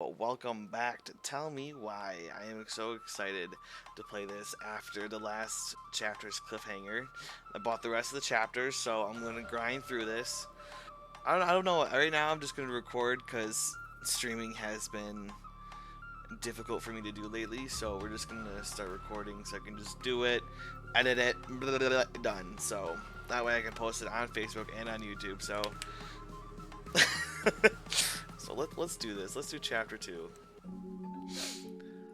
Well, welcome back to Tell Me Why. I am so excited to play this after the last chapter's cliffhanger. I bought the rest of the chapters, so I'm going to grind through this. I don't know. Right now, I'm just going to record because streaming has been difficult for me to do lately, so we're just going to start recording so I can just do it, edit it, blah, blah, blah, done. So that way I can post it on Facebook and on YouTube. So let's do this. Let's do chapter 2.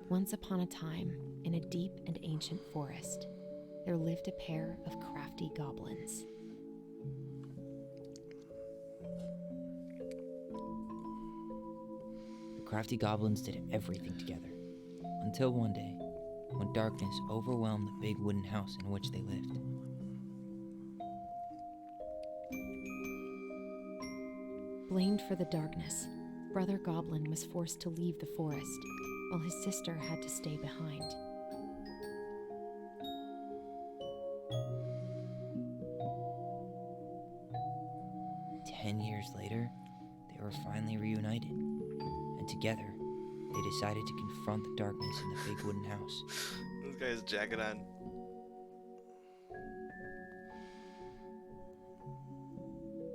Once upon a time, in a deep and ancient forest, there lived a pair of crafty goblins. The crafty goblins did everything together, until one day, when darkness overwhelmed the big wooden house in which they lived. Blamed for the darkness, Brother Goblin was forced to leave the forest, while his sister had to stay behind. Years later, they were finally reunited, and together, they decided to confront the darkness in the big wooden house. This guy's jacket on.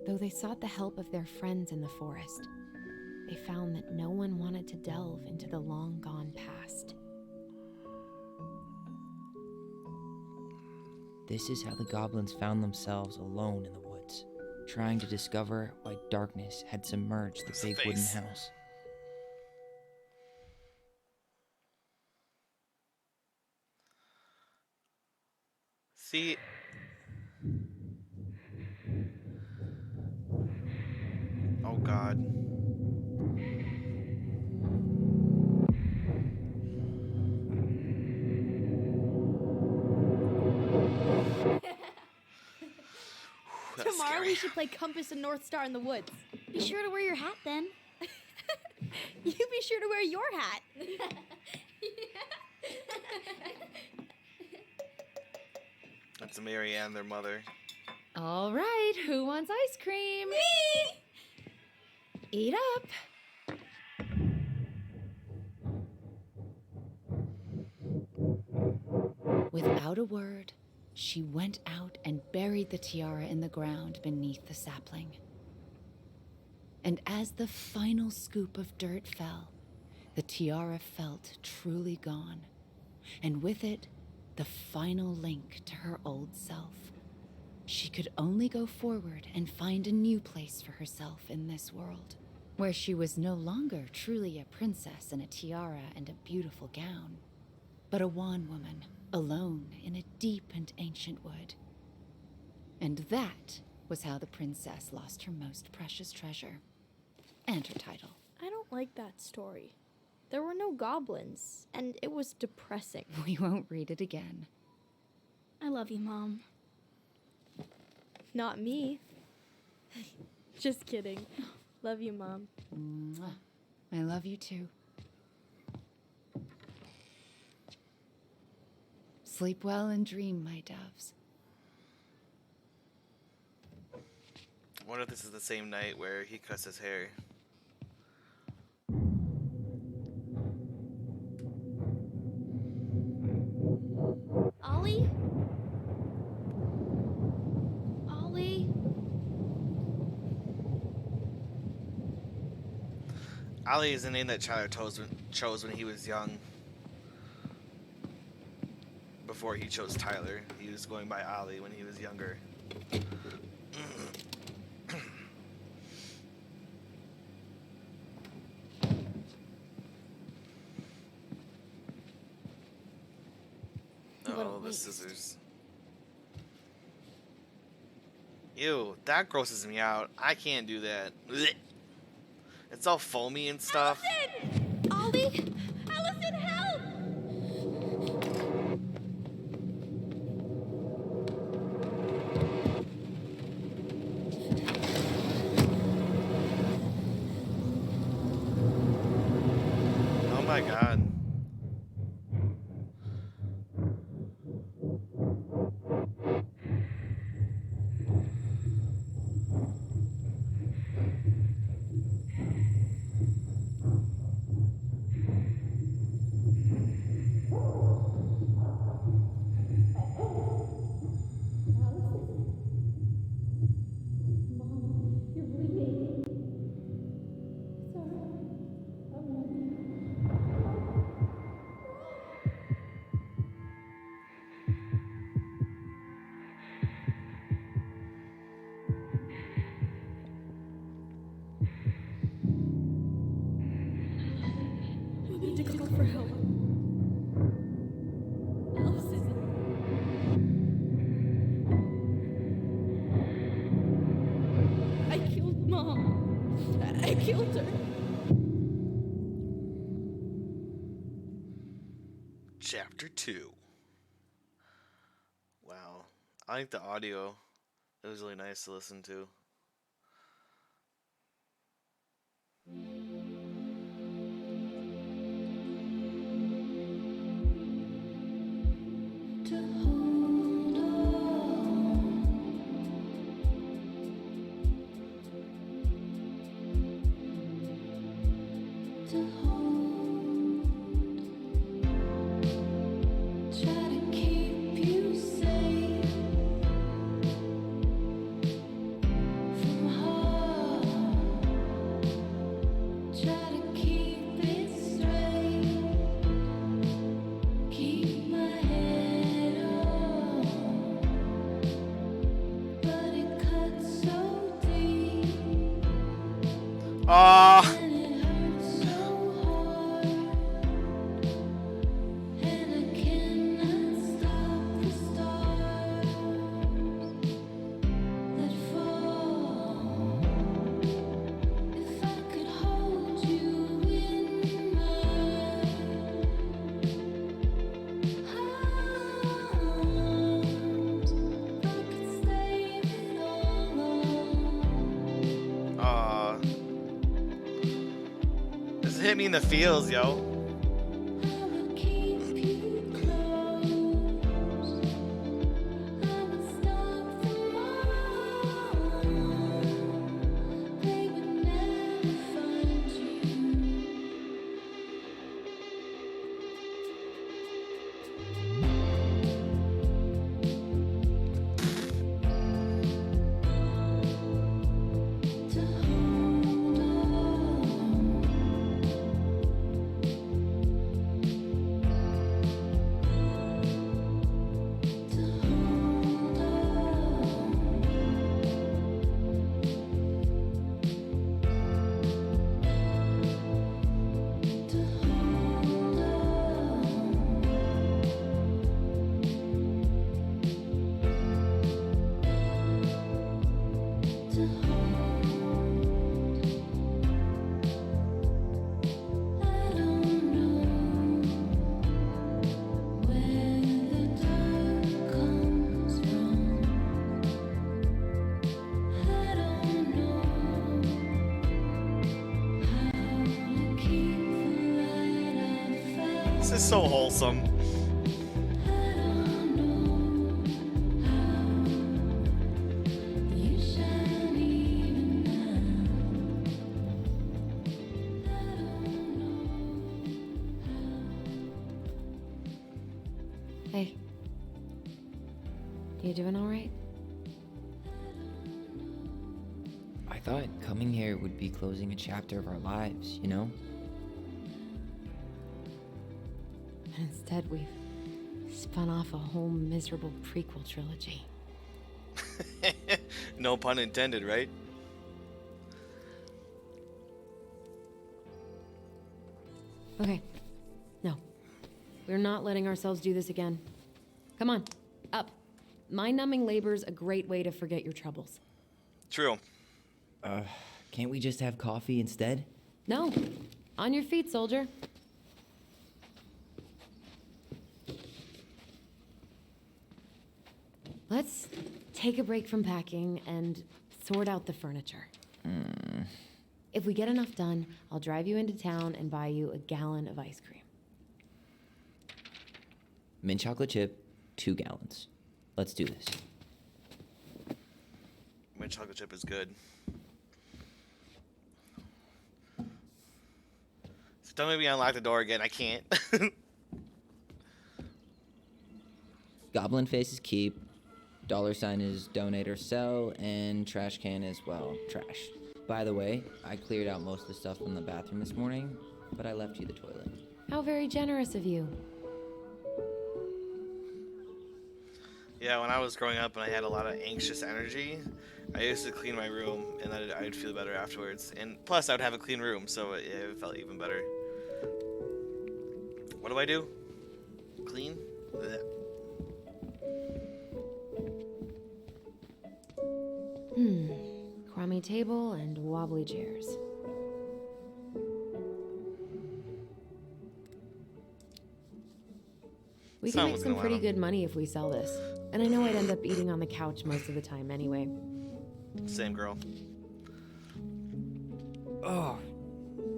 Though they sought the help of their friends in the forest, they found that no one wanted to delve into the long-gone past. This is how the goblins found themselves alone in the woods, trying to discover why darkness had submerged the big wooden house. See? Oh God. Tomorrow we should play Compass and North Star in the woods. Be sure to wear your hat then. You be sure to wear your hat. That's Mary Ann, their mother. All right, who wants ice cream? Me! Eat up. Without a word, she went out and buried the tiara in the ground beneath the sapling. And as the final scoop of dirt fell, the tiara felt truly gone, and with it, the final link to her old self. She could only go forward and find a new place for herself in this world, where she was no longer truly a princess in a tiara and a beautiful gown, but a wan woman, alone in a deep and ancient wood. And that was how the princess lost her most precious treasure, and her title. I don't like that story. There were no goblins, and it was depressing. We won't read it again. I love you, Mom. Not me. Just kidding. Love you, Mom. Mwah. I love you too. Sleep well and dream, my doves. I wonder if this is the same night where he cuts his hair. Ollie? Ollie? Ollie is the name that Tyler chose when he was young. Before he chose Tyler, he was going by Ollie when he was younger. What a Oh, the waste. scissors. Ew, that grosses me out. I can't do that. Blech. It's all foamy and stuff. Allison! Ollie? Allison, help! Oh my God. to call for help. Allison. I killed Mom. I killed her. Chapter 2. Wow. I like the audio. It was really nice to listen to. Ah. This hit me in the feels, yo. This is so wholesome. Hey. You doing all right? I thought coming here would be closing a chapter of our lives, you know? And instead, we've spun off a whole miserable prequel trilogy. No pun intended, right? Okay. No. We're not letting ourselves do this again. Come on. Up. Mind-numbing labor's a great way to forget your troubles. True. Can't we just have coffee instead? No. On your feet, soldier. Let's take a break from packing and sort out the furniture. If we get enough done, I'll drive you into town and buy you a gallon of ice cream. Mint chocolate chip, 2 gallons. Let's do this. Mint chocolate chip is good. So don't make me unlock the door again. I can't. Goblin face is keep. $sign is donate or sell, and trash can is, well, trash. By the way, I cleared out most of the stuff from the bathroom this morning, but I left you the toilet. How very generous of you. Yeah, when I was growing up and I had a lot of anxious energy, I used to clean my room, and I'd feel better afterwards. And plus, I would have a clean room, so it felt even better. What do I do? Clean? Blech. Crummy table and wobbly chairs. We can make Someone's some gonna pretty want 'em. good money if we sell this. And I know I'd end up eating on the couch most of the time anyway. Same girl. Oh,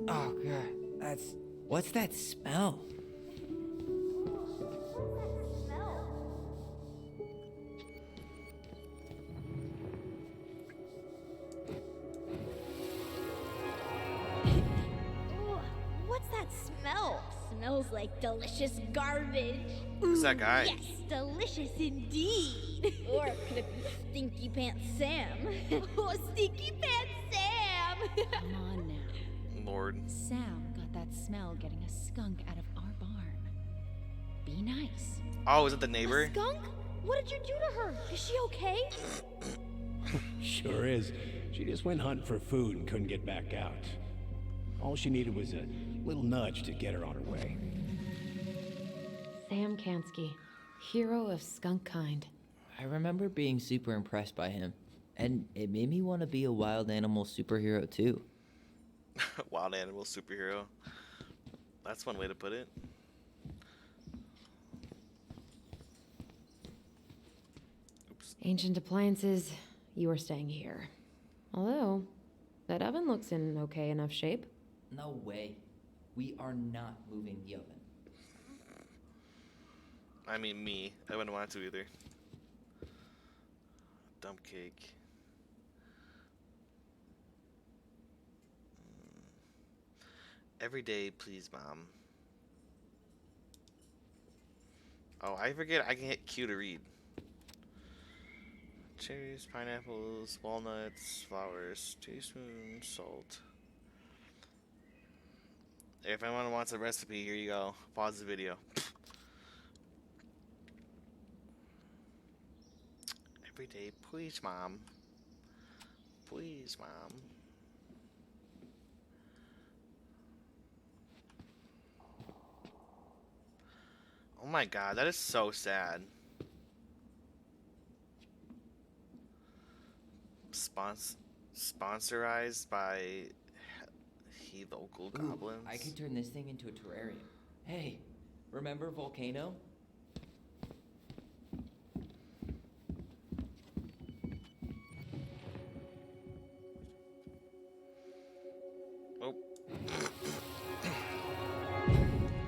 oh god, what's that smell? Ugh, what's that smell? Smells like delicious garbage. Who's that guy? Yes, delicious indeed. Or could it be Stinky Pants Sam? Oh, Stinky Pants Sam! Come on now. Lord. Sam got that smell getting a skunk out of our barn. Be nice. Oh, is it the A neighbor? skunk? What did you do to her? Is she okay? Sure is. She just went hunting for food and couldn't get back out. All she needed was a little nudge to get her on her way. Sam Kansky, hero of skunk kind. I remember being super impressed by him, and it made me want to be a wild animal superhero too. Wild animal superhero. That's one way to put it. Oops. Ancient appliances, you are staying here. Although, that oven looks in okay enough shape. No way. We are not moving the oven. I mean, me. I wouldn't want to either. Dump cake. Every day, please, Mom. Oh, I forget I can hit Q to read. Cherries, pineapples, walnuts, flowers, teaspoon, salt. If anyone wants a recipe, here you go. Pause the video. Every day, please, Mom. Please, Mom. Oh my god, that is so sad. Sponsorized by He Local Ooh, Goblins. I could turn this thing into a terrarium. Hey, remember Volcano? Oh,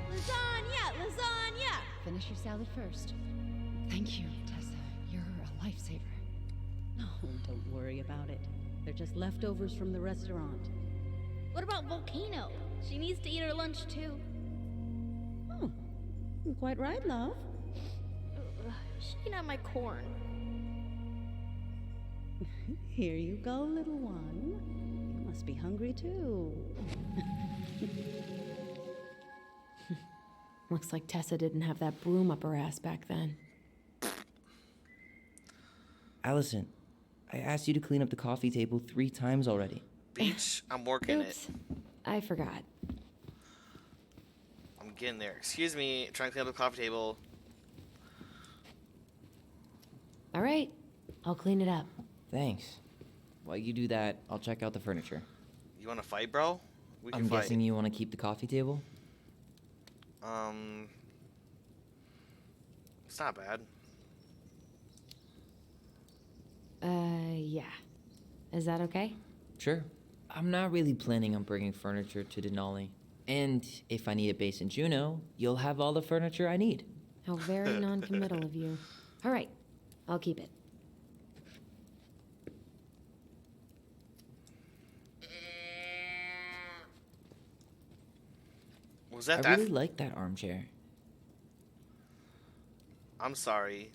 Lasagna! Lasagna! Finish your salad first. Thank you, Tessa. You're a lifesaver. Oh, don't worry about it. They're just leftovers from the restaurant. What about Volcano? She needs to eat her lunch too. Oh, quite right, love. She can have my corn. Here you go, little one. You must be hungry too. Looks like Tessa didn't have that broom up her ass back then. Allison, I asked you to clean up the coffee table 3 times already. Beach, I'm working it. Oops, I forgot. I'm getting there. Excuse me, trying to clean up the coffee table. All right, I'll clean it up. Thanks. While you do that, I'll check out the furniture. You want to fight, bro? We can I'm fight. guessing you want to keep the coffee table? It's not bad. Yeah. Is that okay? Sure. I'm not really planning on bringing furniture to Denali. And if I need a base in Juneau, you'll have all the furniture I need. How very non-committal of you. All right, I'll keep it. Was that I that? really like that armchair. I'm sorry.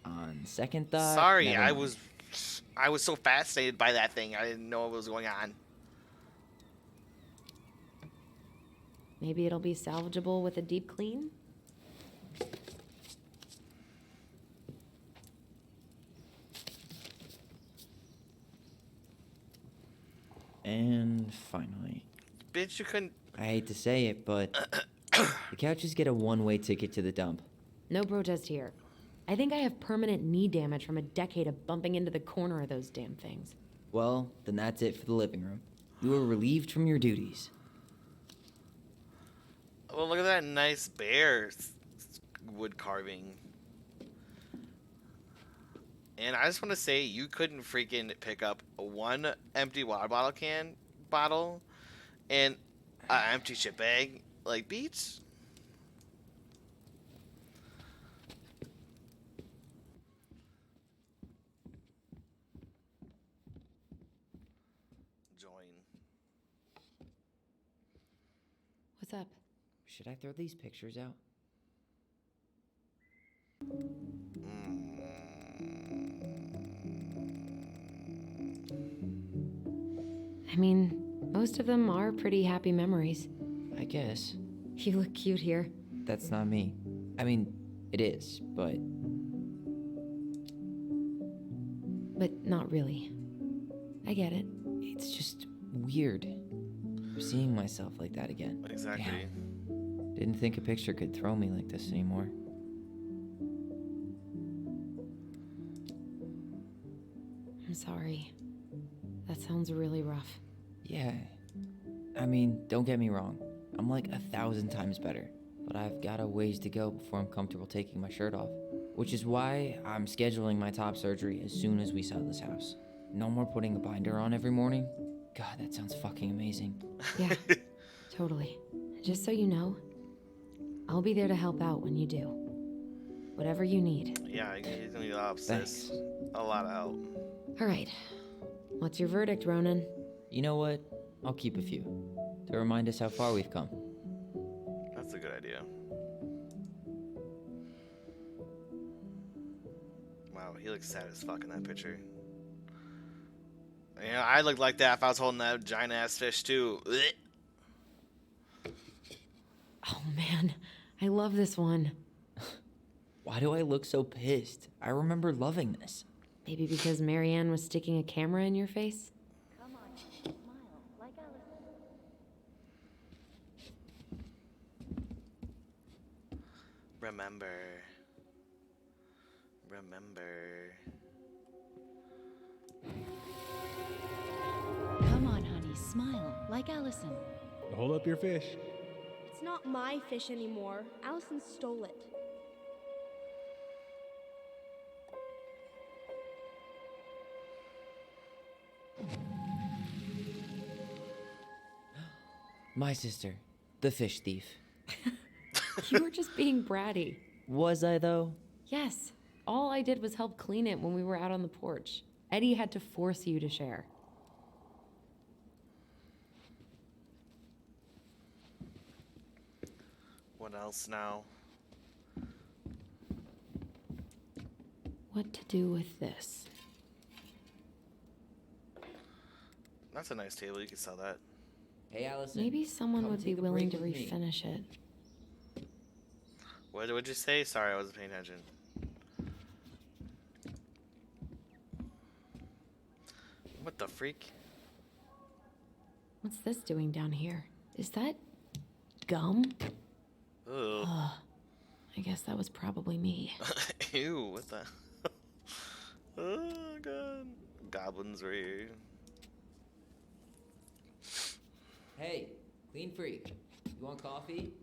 On second thought, Sorry, never I mind. was so fascinated by that thing. I didn't know what was going on. Maybe it'll be salvageable with a deep clean? And finally. Bitch, you couldn't. I hate to say it, but the couches get a one-way ticket to the dump. No protest here. I think I have permanent knee damage from a decade of bumping into the corner of those damn things. Well, then that's it for the living room. You are relieved from your duties. Well, look at that nice bear wood carving. And I just want to say, you couldn't freaking pick up one empty water bottle and an empty shit bag like Beats. Join. What's up? Should I throw these pictures out? I mean, most of them are pretty happy memories. I guess. You look cute here. That's not me. I mean, it is, but... But not really. I get it. It's just weird. Seeing myself like that again. Exactly. Damn. Didn't think a picture could throw me like this anymore. I'm sorry. That sounds really rough. Yeah. I mean, don't get me wrong. I'm like 1,000 times better. But I've got a ways to go before I'm comfortable taking my shirt off. Which is why I'm scheduling my top surgery as soon as we sell this house. No more putting a binder on every morning. God, that sounds fucking amazing. Yeah, totally. Just so you know, I'll be there to help out when you do. Whatever you need. Yeah, he's gonna need a lot of Thanks. a lot of help. All right. What's your verdict, Ronan? You know what? I'll keep a few. To remind us how far we've come. That's a good idea. Wow, he looks sad as fuck in that picture. Yeah, I look like that if I was holding that giant ass fish too. Blech. Oh man, I love this one. Why do I look so pissed? I remember loving this. Maybe because Marianne was sticking a camera in your face? Come on, smile like Allison. Remember. Come on, honey, smile like Allison. Hold up your fish. It's not my fish anymore. Allison stole it. My sister, the fish thief. You were just being bratty. Was I, though? Yes. All I did was help clean it when we were out on the porch. Eddie had to force you to share. What else now? What to do with this? That's a nice table. You can sell that. Hey, Allison. Maybe someone come would be take a willing break to with me. refinish it. What would you say? Sorry, I wasn't paying attention. What the freak? What's this doing down here? Is that gum? Ugh. I guess that was probably me. Ew, what the? Oh, God. Goblins were here. Hey, clean freak. You want coffee?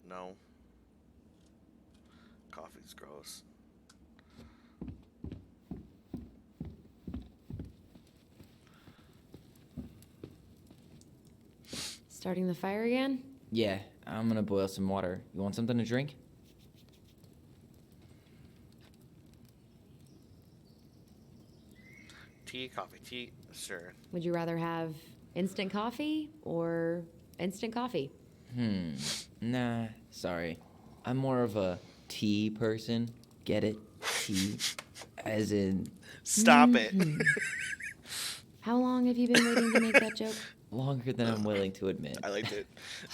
No. Coffee's gross. Starting the fire again? Yeah, I'm gonna boil some water. You want something to drink? Tea, coffee, tea, sure. Would you rather have instant coffee or instant coffee? Nah, sorry. I'm more of a tea person. Get it? Tea. As in, Stop it. How long have you been waiting to make that joke? longer than I'm willing to admit. I liked it.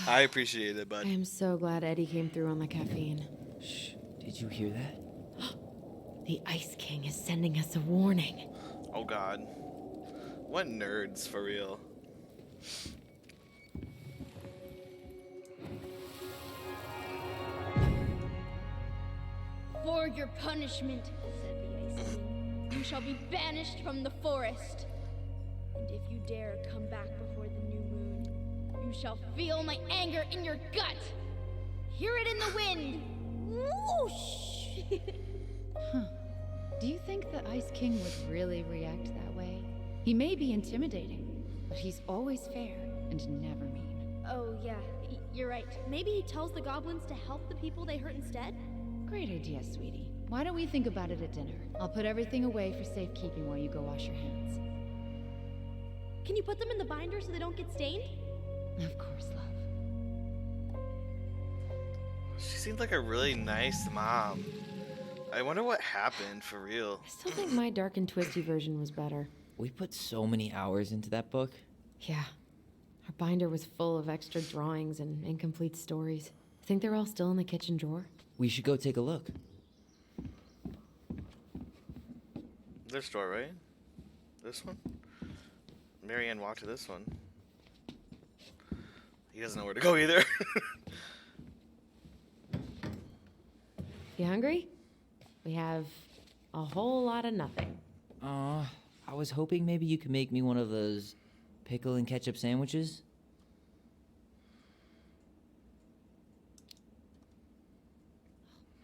I appreciate it, I bud. am so glad Eddie came through on the caffeine. Shh, did you hear that? The Ice King is sending us a warning. Oh, God. What nerds, for real. For your punishment, said the Ice King, you shall be banished from the forest. And if you dare come back before the new moon, you shall feel my anger in your gut. Hear it in the wind. Whoosh! Do you think the Ice King would really react that way? He may be intimidating, but he's always fair and never mean. Oh, yeah, you're right. Maybe he tells the goblins to help the people they hurt instead? Great idea, sweetie. Why don't we think about it at dinner? I'll put everything away for safekeeping while you go wash your hands. Can you put them in the binder so they don't get stained? Of course, love. She seems like a really nice mom. I wonder what happened, for real. I still think my dark and twisty version was better. We put so many hours into that book. Yeah. Our binder was full of extra drawings and incomplete stories. I think they're all still in the kitchen drawer. We should go take a look. This door, right? This one? Marianne walked to this one. He doesn't know where to go either. You hungry? We have a whole lot of nothing. I was hoping maybe you could make me one of those pickle and ketchup sandwiches.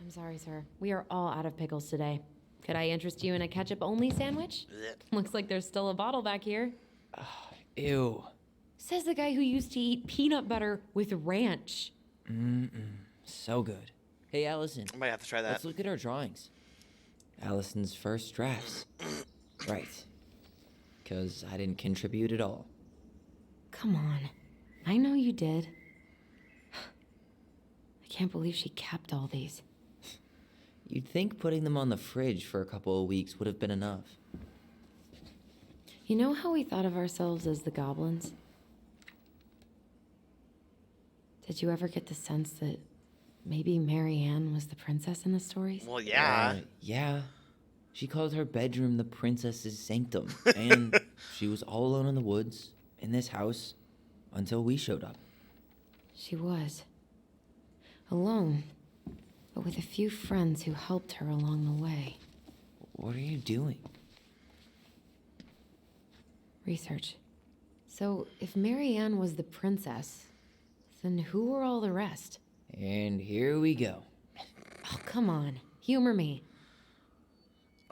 I'm sorry, sir. We are all out of pickles today. Could I interest you in a ketchup-only sandwich? Looks like there's still a bottle back here. Ew. Says the guy who used to eat peanut butter with ranch. So good. Hey, Allison. I might have to try that. Let's look at our drawings. Allison's first drafts. Right. Because I didn't contribute at all. Come on. I know you did. I can't believe she kept all these. You'd think putting them on the fridge for a couple of weeks would have been enough. You know how we thought of ourselves as the goblins? Did you ever get the sense that maybe Marianne was the princess in the stories? Well, yeah. Yeah. She called her bedroom the princess's sanctum. And she was all alone in the woods, in this house, until we showed up. She was. Alone, but with a few friends who helped her along the way. What are you doing? Research. So, if Marianne was the princess, then who were all the rest? And here we go. Oh, come on. Humor me.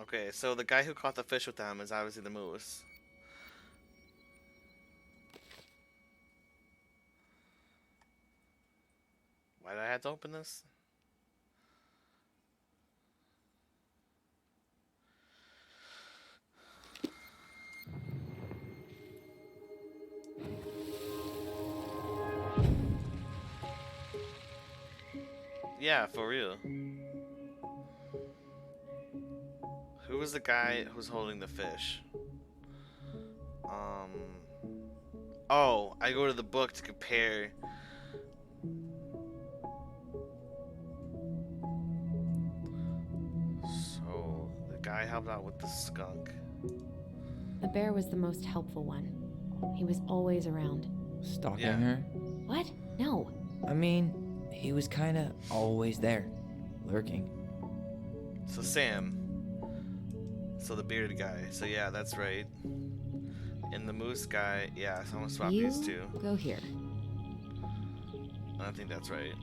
Okay, so the guy who caught the fish with them is obviously the moose. Why did I have to open this? Yeah, for real. Who was the guy who's holding the fish? Oh, I go to the book to compare. So, the guy helped out with the skunk. The bear was the most helpful one. He was always around. Stalking Yeah. her? What? No. I mean, he was kinda always there. Lurking. So Sam. So the bearded guy. So yeah, that's right. And the moose guy, yeah, so I'm gonna swap You these two. go here. I think that's right.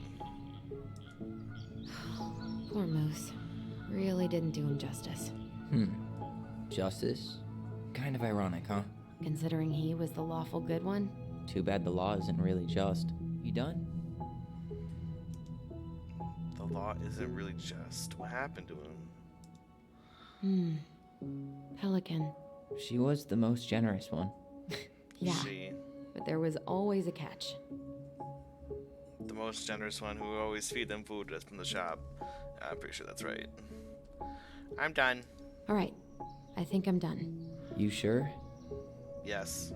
Poor Moose. Really didn't do him justice. Justice? Kind of ironic, huh? Considering he was the lawful good one. Too bad the law isn't really just. You done? The law isn't really just. What happened to him? Pelican. She was the most generous one. Yeah, She, but there was always a catch. the most generous one who always feed them food just from the shop. I'm pretty sure that's right. I'm done. All right, I think I'm done. You sure? Yes.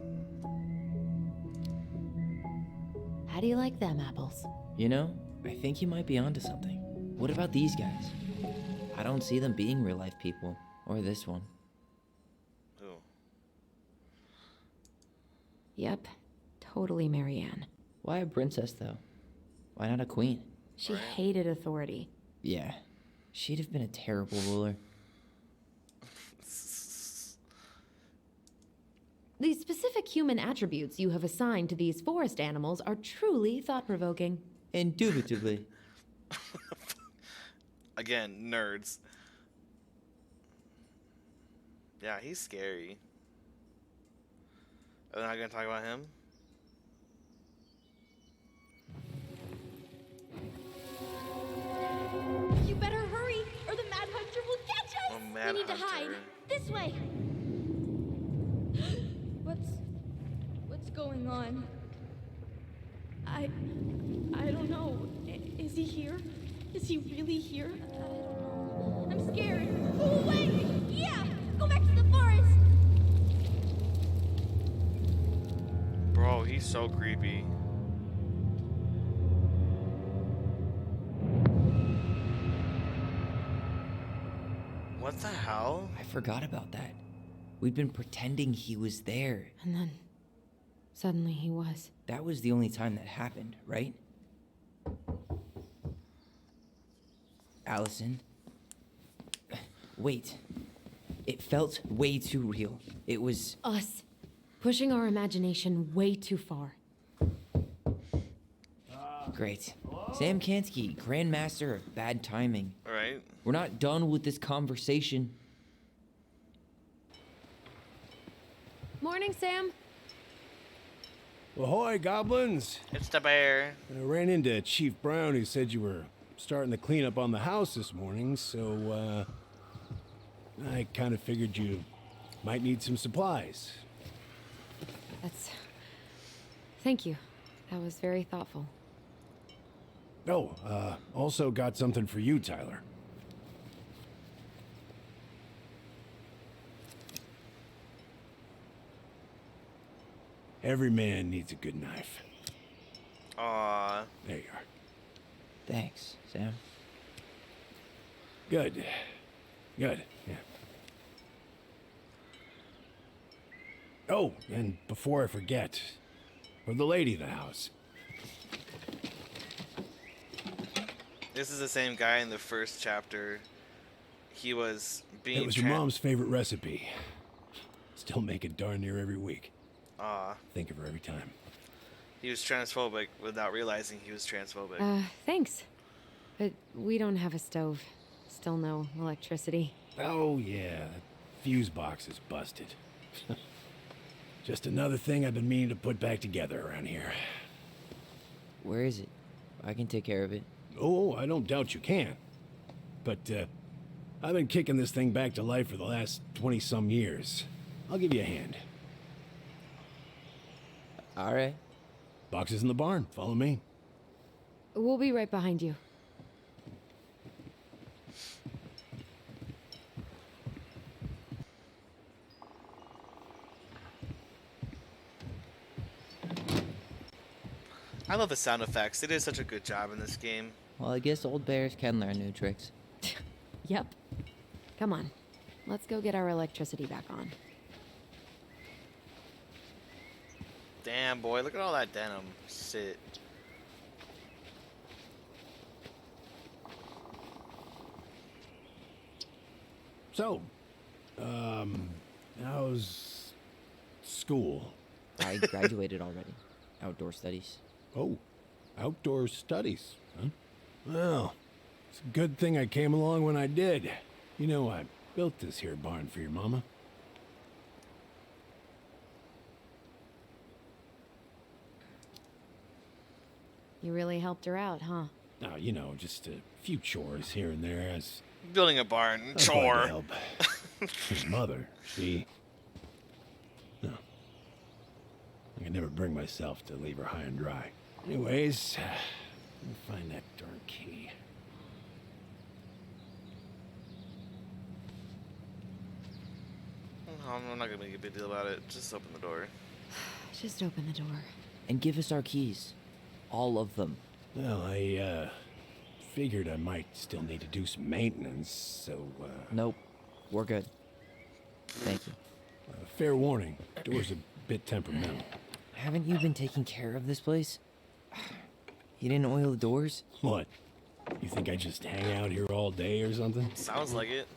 How do you like them apples? You know, I think you might be onto something. What about these guys? I don't see them being real life people. Or this one. Who? Yep, totally Marianne. Why a princess, though? Why not a queen? She hated authority. Yeah, she'd have been a terrible ruler. The specific human attributes you have assigned to these forest animals are truly thought-provoking. Indubitably. Again, nerds. Yeah, he's scary. Are they not gonna talk about him? You better hurry, or the Mad Hunter will catch us! Oh, Mad We need to hide. Hunter. This way! What's going on? I don't know. Is he here? Is he really here? I don't know. I'm scared. Go away! Yeah! Go back to the forest! Bro, he's so creepy. What the hell? I forgot about that. We'd been pretending he was there. And then, suddenly he was. That was the only time that happened, right? Allison? Wait. It felt way too real. It was... Us. Pushing our imagination way too far. Great. Sam Kansky, Grandmaster of Bad Timing. Alright. We're not done with this conversation. Morning, Sam. Ahoy, goblins! It's the bear. I ran into Chief Brown, who said you were starting the cleanup on the house this morning, so, I kind of figured you might need some supplies. Thank you. That was very thoughtful. Oh, also got something for you, Tyler. Every man needs a good knife. Aw. There you are. Thanks, Sam. Good. Good, yeah. Oh, and before I forget, for the lady of the house. This is the same guy in the first chapter. He was being It was your mom's favorite recipe. Still make it darn near every week. Aw. Think of her every time. He was transphobic without realizing he was transphobic. Thanks. But we don't have a stove. Still no electricity. Oh, yeah. That fuse box is busted. Just another thing I've been meaning to put back together around here. Where is it? I can take care of it. Oh, I don't doubt you can. But, I've been kicking this thing back to life for the last 20-some years. I'll give you a hand. All right. Box is in the barn. Follow me. We'll be right behind you. I love the sound effects. They did such a good job in this game. Well, I guess old bears can learn new tricks. Yep. Come on. Let's go get our electricity back on. Damn, boy, look at all that denim. Shit. So, how's school? I graduated already. Outdoor studies. Oh, outdoor studies, huh? Well, it's a good thing I came along when I did. You know, I built this here barn for your mama. You really helped her out, huh? Now, you know, just a few chores here and there as Building a barn. I tried to Chore. help. His mother, she... No. I could never bring myself to leave her high and dry. Anyways, let me find that darn key. I'm not gonna make a big deal about it. Just open the door. Just open the door. And give us our keys. All of them. Well, I, figured I might still need to do some maintenance, so, Nope. We're good. Thank you. fair warning, door's a bit temperamental. Haven't you been taking care of this place? You didn't oil the doors? What? You think I just hang out here all day or something? Sounds like it.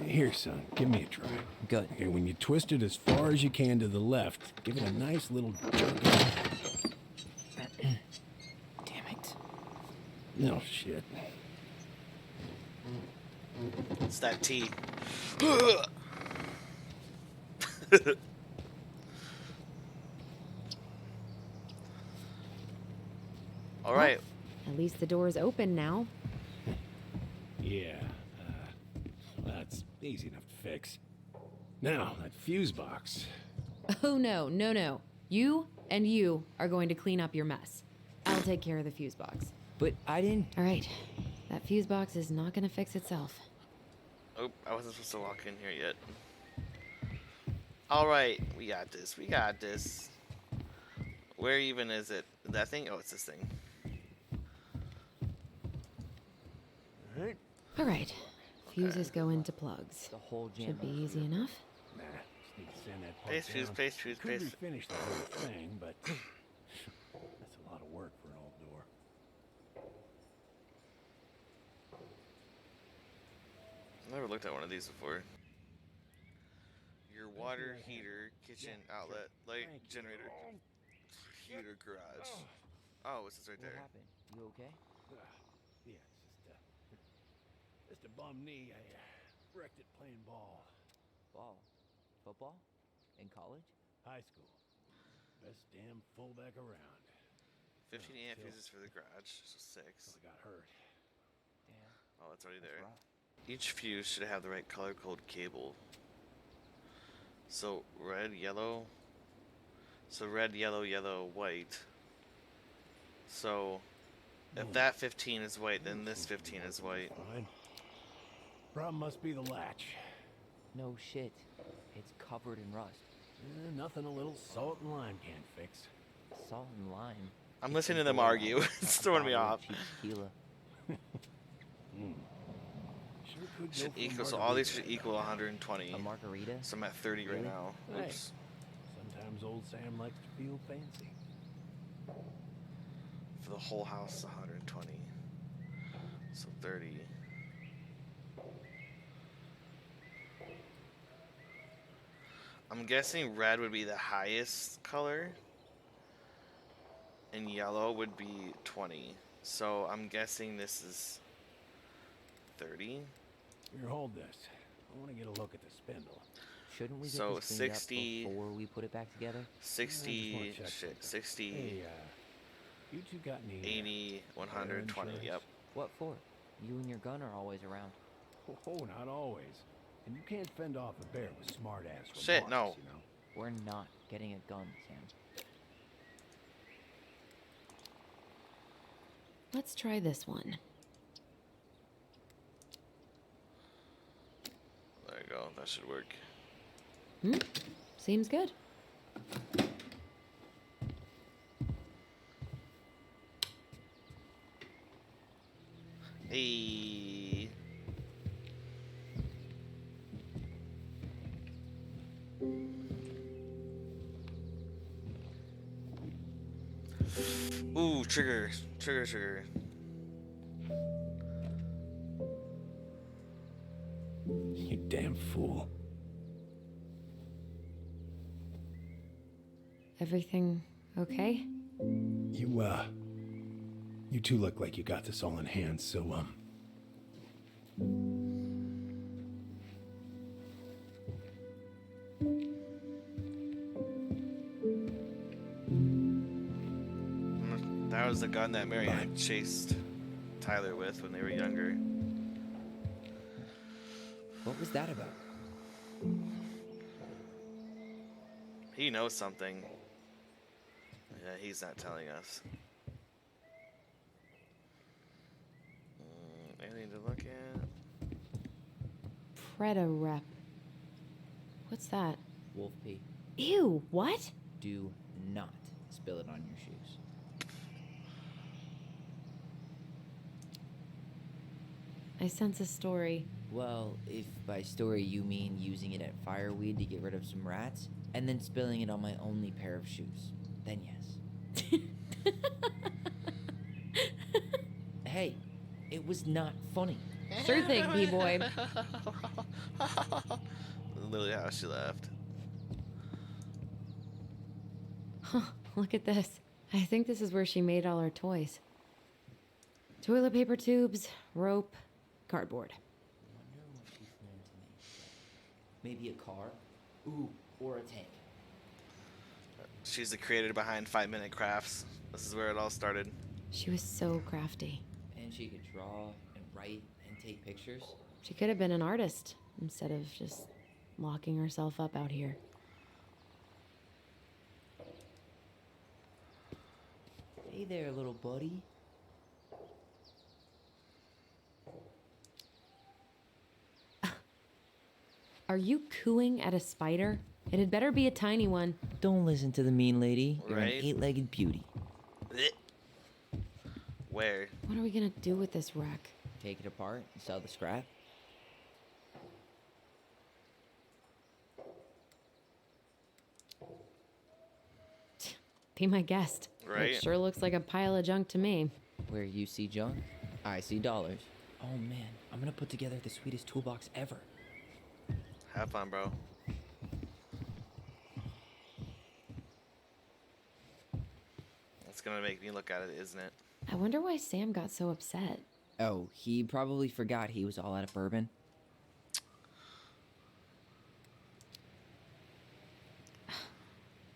Here, son, give me a try. Good. Okay, when you twist it as far as you can to the left, give it a nice little jerk. Damn it. No shit. It's that tea. All right. At least the door's open now. Yeah, that's easy enough to fix. Now, that fuse box. Oh, no, no, no. You and you are going to clean up your mess. I'll take care of the fuse box. But I didn't. All right. That fuse box is not going to fix itself. Oh, I wasn't supposed to walk in here yet. All right, we got this. We got this. Where even is it? That thing? Oh, it's this thing. Alright. All right. Fuses go into plugs. The whole jam. Should be easy enough. Nah, just need to send that part Paste, fuse, down. paste, fuse, Could paste. refinish the whole thing, but that's a lot of work for an old door. Never looked at one of these before. Your water heater, kitchen outlet, light generator, heater garage. Oh, it's this right What there. happened? You okay? Yeah, it's just a bum knee. I wrecked it playing ball. Ball. Football? In college? High school. Best damn fullback around. 15 amp fuses for the garage, so 6. I got hurt. Damn. Oh, it's already That's there. rough. Each fuse should have the right color code cable. So red, yellow. So red, yellow, yellow, white. So if that 15 is white, then this 15 is white. Fine. Problem must be the latch. No shit. It's covered in rust. Nothing a little salt and lime can't fix. Salt and lime. I'm It's listening to a them blowout. argue. It's A throwing me bottle of off. cheap tequila. Sure could go Should for equal, so all these should margarita. equal 120. A margarita? So I'm at 30 right Really? now. Hey. Oops. Sometimes old Sam likes to feel fancy. For the whole house, 120. So 30. I'm guessing red would be the highest color. And yellow would be 20. So I'm guessing this is 30. Here, hold this. I want to get a look at the spindle. Shouldn't we get So this cleaned up 60 before we put it back together? 60, check shit, something. 60, Hey, you two got any 80, 120, insurance? yep. What for? You and your gun are always around. Oh, not always. And you can't fend off a bear with smart-ass Shit, remarks, no. you know? We're not getting a gun, Sam. Let's try this one. There you go, that should work. Seems good. Hey. Ooh, trigger, trigger, trigger. You damn fool. Everything okay? You two look like you got this all in hand, so, That was the gun that Marianne chased Tyler with when they were younger. What was that about? He knows something. Yeah, he's not telling us. Anything to look at? Preda-rep. What's that? Wolf pee. Ew, what? Do not spill it on your shoes. I sense a story. Well, if by story you mean using it at fireweed to get rid of some rats, and then spilling it on my only pair of shoes. Then yes. Hey, it was not funny. Sure thing, B-boy. Literally how she left. Huh, look at this. I think this is where she made all her toys. Toilet paper tubes, rope, cardboard. I wonder what she planned to make. Maybe a car? Ooh, or a tank. She's the creator behind 5 Minute Crafts. This is where it all started. She was so crafty. And she could draw and write and take pictures. She could have been an artist instead of just locking herself up out here. Hey there, little buddy. Are you cooing at a spider? It had better be a tiny one. Don't listen to the mean lady. You're Right. an 8-legged beauty. Blech. Where? What are we gonna do with this wreck? Take it apart and sell the scrap. Be my guest. Right. It sure looks like a pile of junk to me. Where you see junk, I see dollars. Oh man, I'm gonna put together the sweetest toolbox ever. Have fun, bro. It's gonna make me look at it, isn't it? I wonder why Sam got so upset. Oh, he probably forgot he was all out of bourbon.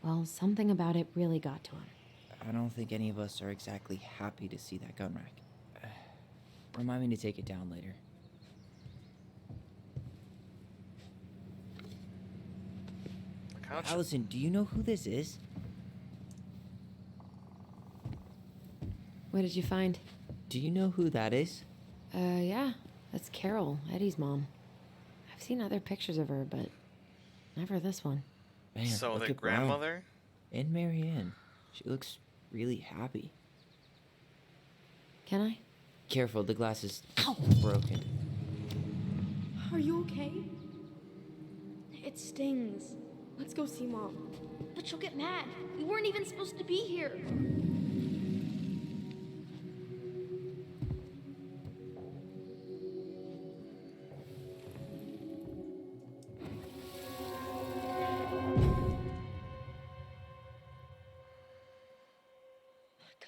Well, something about it really got to him. I don't think any of us are exactly happy to see that gun rack. Remind me to take it down later. Allison, do you know who this is? What did you find? Do you know who that is? Yeah. That's Carol, Eddie's mom. I've seen other pictures of her, but never this one. Man, So look their at Brown. grandmother? And Marianne. She looks really happy. Can I? Careful, the glass is broken. Are you okay? It stings. Let's go see Mom. But she'll get mad. We weren't even supposed to be here.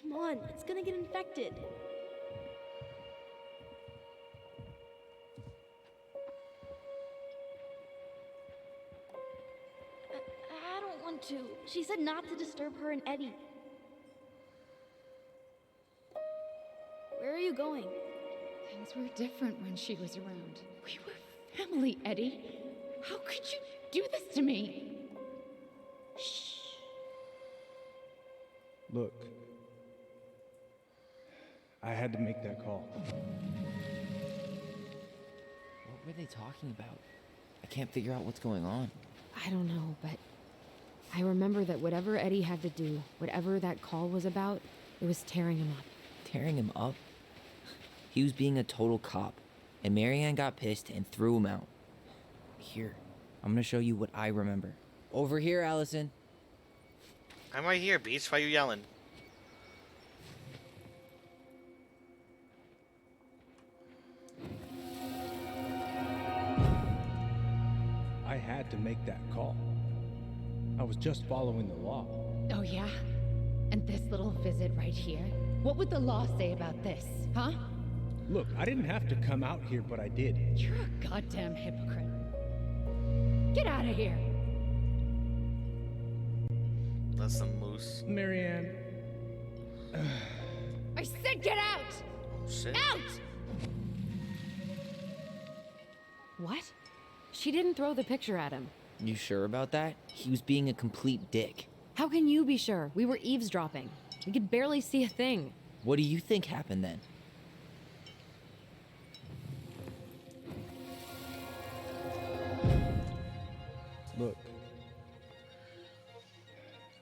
Come on, it's gonna get infected. I don't want to. She said not to disturb her and Eddie. Where are you going? Things were different when she was around. We were family, Eddie. How could you do this to me? Shh. Look, I had to make that call. What were they talking about? I can't figure out what's going on. I don't know, but I remember that whatever Eddie had to do, whatever that call was about, it was tearing him up. Tearing him up? He was being a total cop, and Marianne got pissed and threw him out. Here, I'm gonna show you what I remember. Over here, Allison. I'm right here, Beach. Why you yelling? I had to make that call. I was just following the law. Oh, yeah? And this little visit right here? What would the law say about this, huh? Look, I didn't have to come out here, but I did. You're a goddamn hypocrite. Get out of here. That's some moose. Marianne, I said get out! Shit. Out! What? She didn't throw the picture at him. You sure about that? He was being a complete dick. How can you be sure? We were eavesdropping. We could barely see a thing. What do you think happened then? look.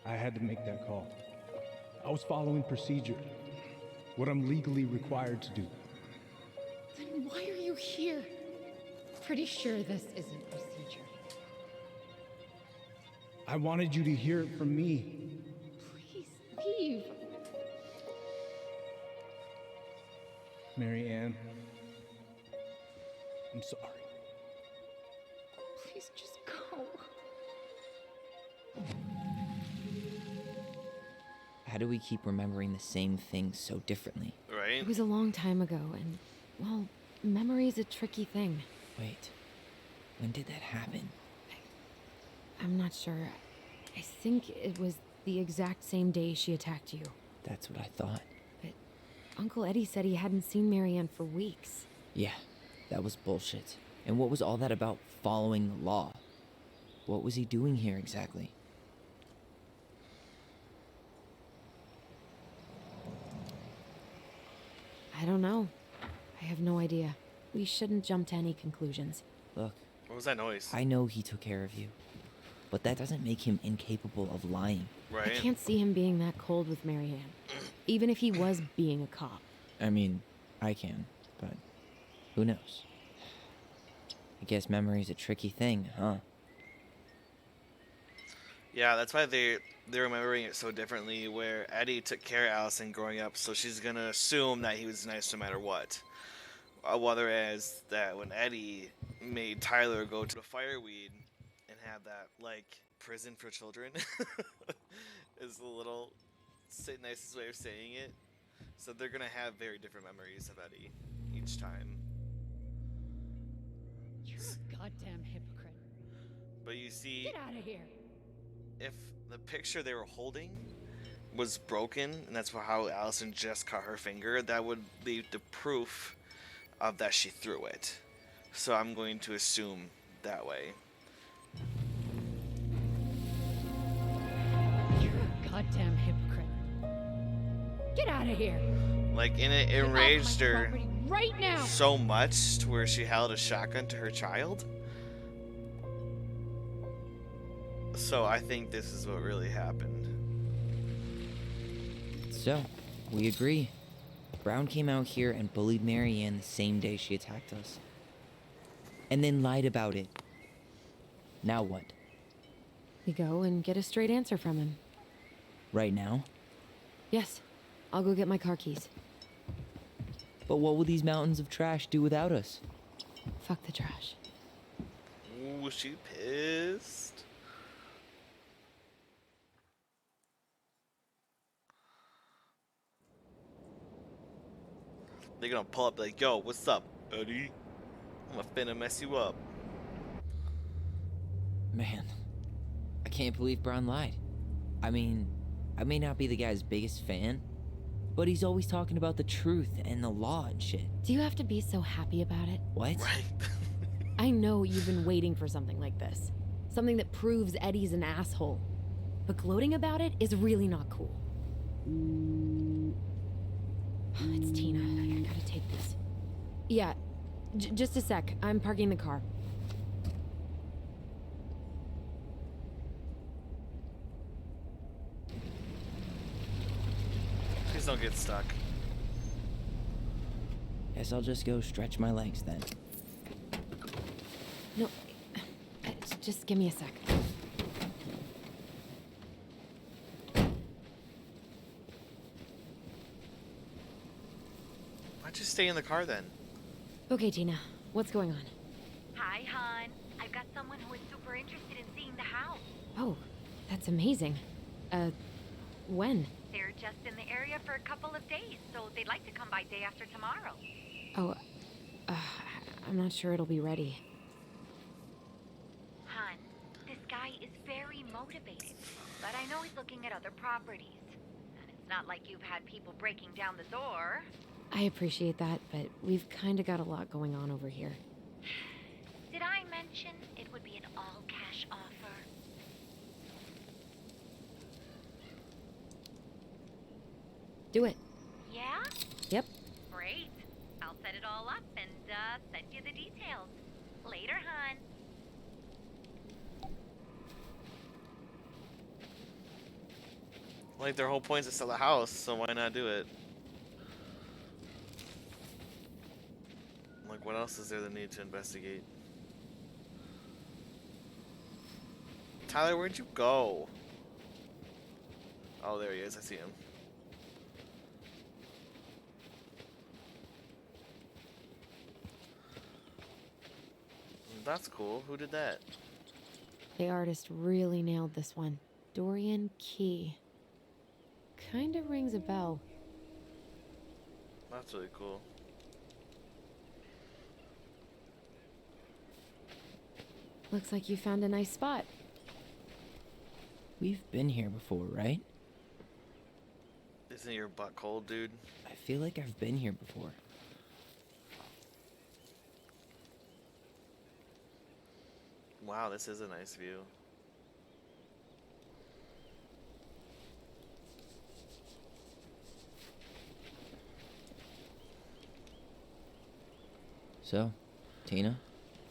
I had to make that call. I was following procedure. What I'm legally required to do. Then why are you here? Pretty sure this isn't procedure. I wanted you to hear it from me. Please leave. Mary Ann, I'm sorry. Please just go. How do we keep remembering the same things so differently? Right? It was a long time ago, and, well, memory's a tricky thing. Wait, when did that happen? I'm not sure. I think it was the exact same day she attacked you. That's what I thought. But Uncle Eddie said he hadn't seen Marianne for weeks. Yeah, that was bullshit. And what was all that about following the law? What was he doing here exactly? I don't know. I have no idea. We shouldn't jump to any conclusions. Look, What was that noise? I know he took care of you, but that doesn't make him incapable of lying. Right? I can't see him being that cold with Marianne, even if he was being a cop. I mean, I can, but who knows? I guess memory's a tricky thing, huh? Yeah, that's why they're remembering it so differently. Where Eddie took care of Allison growing up, so she's gonna assume that he was nice no matter what. Whereas that when Eddie made Tyler go to the fireweed and have that like prison for children is a little nicest way of saying it. So they're gonna have very different memories of Eddie each time. You're a goddamn hypocrite. But you see, Get out of here. if the picture they were holding was broken, and that's how Allison just cut her finger, that would lead to proof of that she threw it. So I'm going to assume that way. You're a goddamn hypocrite. Get out of here. Like, and it Get off my enraged her property right now. so much to where she held a shotgun to her child. So I think this is what really happened. So, we agree. Brown came out here and bullied Marianne the same day she attacked us. And then lied about it. Now what? We go and get a straight answer from him. Right now? Yes, I'll go get my car keys. But what will these mountains of trash do without us? Fuck the trash. Ooh, she pissed. They're gonna pull up like, yo, what's up, Eddie? I'm finna mess you up. Man, I can't believe Brown lied. I mean, I may not be the guy's biggest fan, but he's always talking about the truth and the law and shit. Do you have to be so happy about it? What? Right. I know you've been waiting for something like this. Something that proves Eddie's an asshole. But gloating about it is really not cool. It's Tina. I gotta take this. Yeah, just a sec. I'm parking the car. Please don't get stuck. Guess I'll just go stretch my legs then. No, just give me a sec. Why'd you stay in the car then? Okay, Tina, what's going on? Hi, hon. I've got someone who is super interested in seeing the house. Oh, that's amazing. When? They're just in the area for a couple of days, so they'd like to come by day after tomorrow. Oh, I'm not sure it'll be ready. Hon, this guy is very motivated, but I know he's looking at other properties. And it's not like you've had people breaking down the door. I appreciate that, but we've kind of got a lot going on over here. Did I mention it would be an all-cash offer? Do it. Yeah? Yep. Great. I'll set it all up and send you the details. Later, hon. Like, their whole point is to sell a house, so why not do it? Like, what else is there that need to investigate? Tyler, where'd you go? Oh, there he is. I see him. That's cool. Who did that? The artist really nailed this one. Dorian Key. Kinda rings a bell. That's really cool. Looks like you found a nice spot. We've been here before, right? Isn't your butt cold, dude? I feel like I've been here before. Wow, this is a nice view. So, Tina?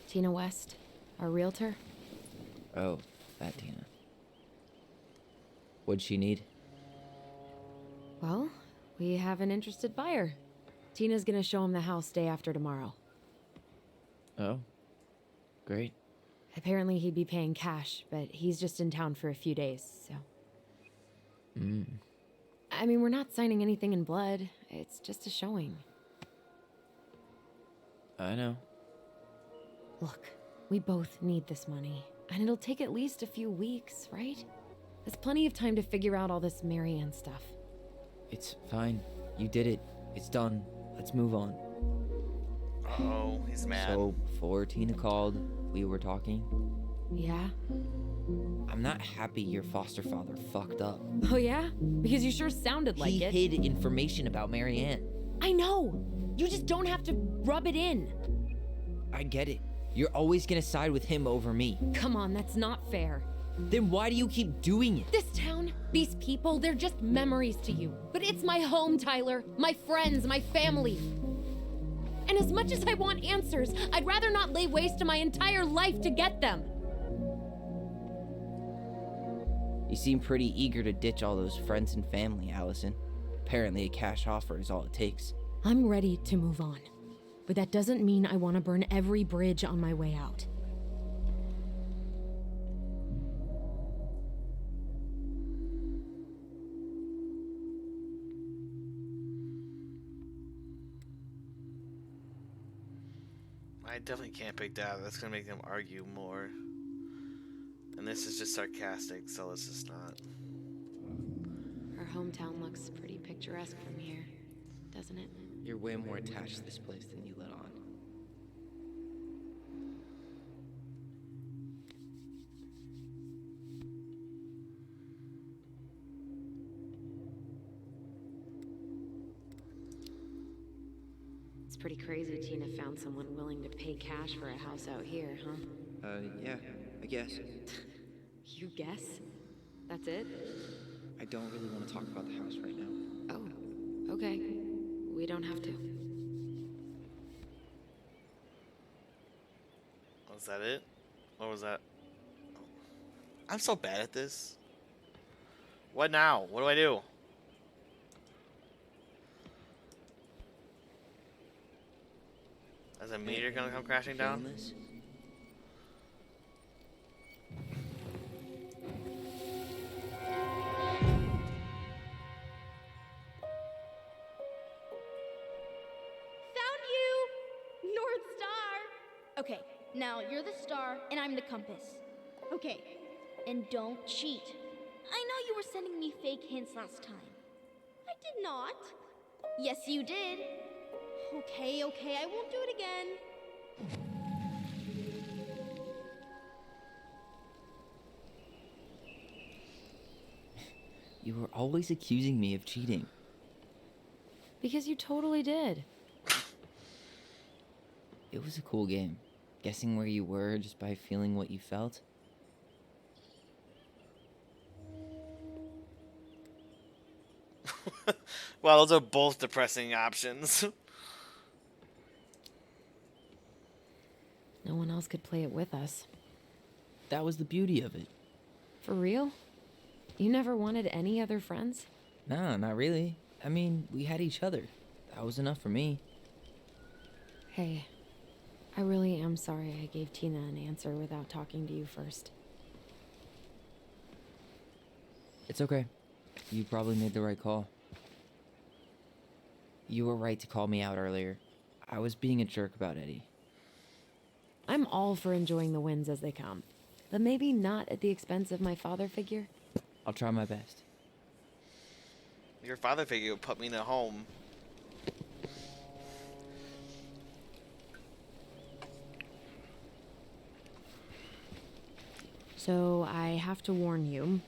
Tina West, our realtor. Oh, that Tina. What'd she need? Well, we have an interested buyer. Tina's gonna show him the house day after tomorrow. Oh, great. Apparently he'd be paying cash, but he's just in town for a few days, so... I mean, we're not signing anything in blood. It's just a showing. I know. Look, we both need this money, and it'll take at least a few weeks, right? There's plenty of time to figure out all this Marianne stuff. It's fine. You did it. It's done. Let's move on. Uh-oh, he's mad. So, before Tina called, we were talking. Yeah? I'm not happy your foster father fucked up. Oh yeah? Because you sure sounded like it. He hid information about Marianne. I know! You just don't have to rub it in. I get it. You're always gonna side with him over me. Come on, that's not fair. Then why do you keep doing it? This town, these people, they're just memories to you. But it's my home, Tyler. My friends, my family. And as much as I want answers, I'd rather not lay waste to my entire life to get them. You seem pretty eager to ditch all those friends and family, Allison. Apparently a cash offer is all it takes. I'm ready to move on. But that doesn't mean I want to burn every bridge on my way out. I definitely can't pick that. That's gonna make them argue more. And this is just sarcastic, so let's just not. Our hometown looks pretty picturesque from here, doesn't it? You're way more attached to this place than you let on. It's pretty crazy Tina found someone willing to pay cash for a house out here, huh? Yeah, I guess. You guess? That's it? I don't really want to talk about the house right now. Oh, okay. We don't have to. Was that it? What was that? I'm so bad at this. What now? What do I do? Is a meteor gonna come crashing down? This? Found you! North Star! Okay, now you're the star and I'm the compass. Okay, and don't cheat. I know you were sending me fake hints last time. I did not. Yes, you did. Okay, I won't do it again. You were always accusing me of cheating. Because you totally did. It was a cool game. Guessing where you were just by feeling what you felt. Well, those are both depressing options. No one else could play it with us. That was the beauty of it. For real? You never wanted any other friends? No, not really. I mean, we had each other. That was enough for me. Hey, I really am sorry I gave Tina an answer without talking to you first. It's okay. You probably made the right call. You were right to call me out earlier. I was being a jerk about Eddie. I'm all for enjoying the wins as they come, but maybe not at the expense of my father figure. I'll try my best. Your father figure would put me in a home. So I have to warn you,